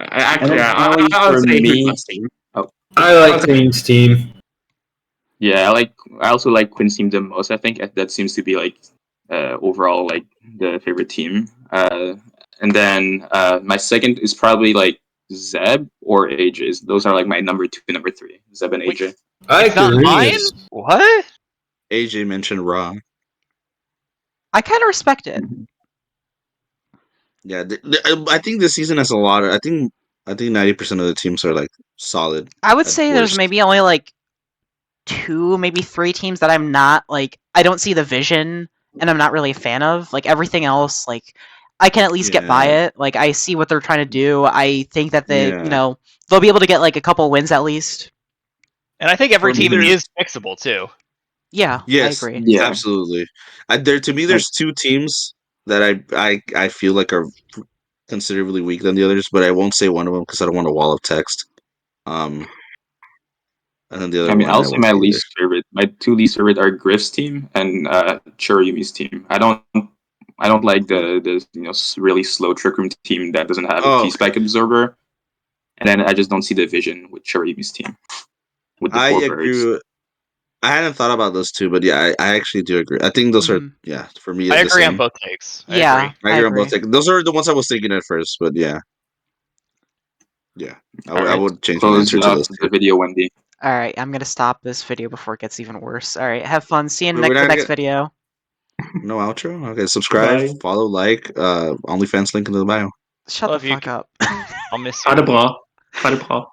I'll say Hoodbun's team. I like Queen's team. Yeah, I also like Quinn's team the most. I think that seems to be like overall like the favorite team. And then my second is probably like Zeb or AJ. Those are like my number 2 and number 3. Zeb and AJ. I like not mine? What? AJ mentioned Raw. I kind of respect it. Yeah, I think this season has a lot of. I think 90% of the teams are like solid. I would say there's maybe only like 2, maybe 3 teams that I'm not like. I don't see the vision, and I'm not really a fan of. Like everything else, like I can at least get by it. Like I see what they're trying to do. I think that they'll be able to get like a couple wins at least. And I think every team is fixable too. Yeah, yes, I agree. Yeah, absolutely. To me, there's 2 teams that I feel like are considerably weak than the others, but I won't say one of them because I don't want a wall of text. And then the other one. I'll say my least favorite. My 2 least favorite are Gryph's team and chereyumi's team. I don't like the really slow Trick Room team that doesn't have a T-Spike absorber, and then I just don't see the vision with chereyumi's team. With the I 4 agree. birds. I hadn't thought about those 2, but yeah, I actually do agree. I think those are for me. I agree on both takes. I agree on both takes. Those are the ones I was thinking at first, but yeah. I would change my answer to those. The video, Wendy. All right, I'm gonna stop this video before it gets even worse. All right, have fun. See you in the next video. No outro. Okay, subscribe, follow, like. OnlyFans link in the bio. Shut the fuck up. I'll miss you. Ha det bra.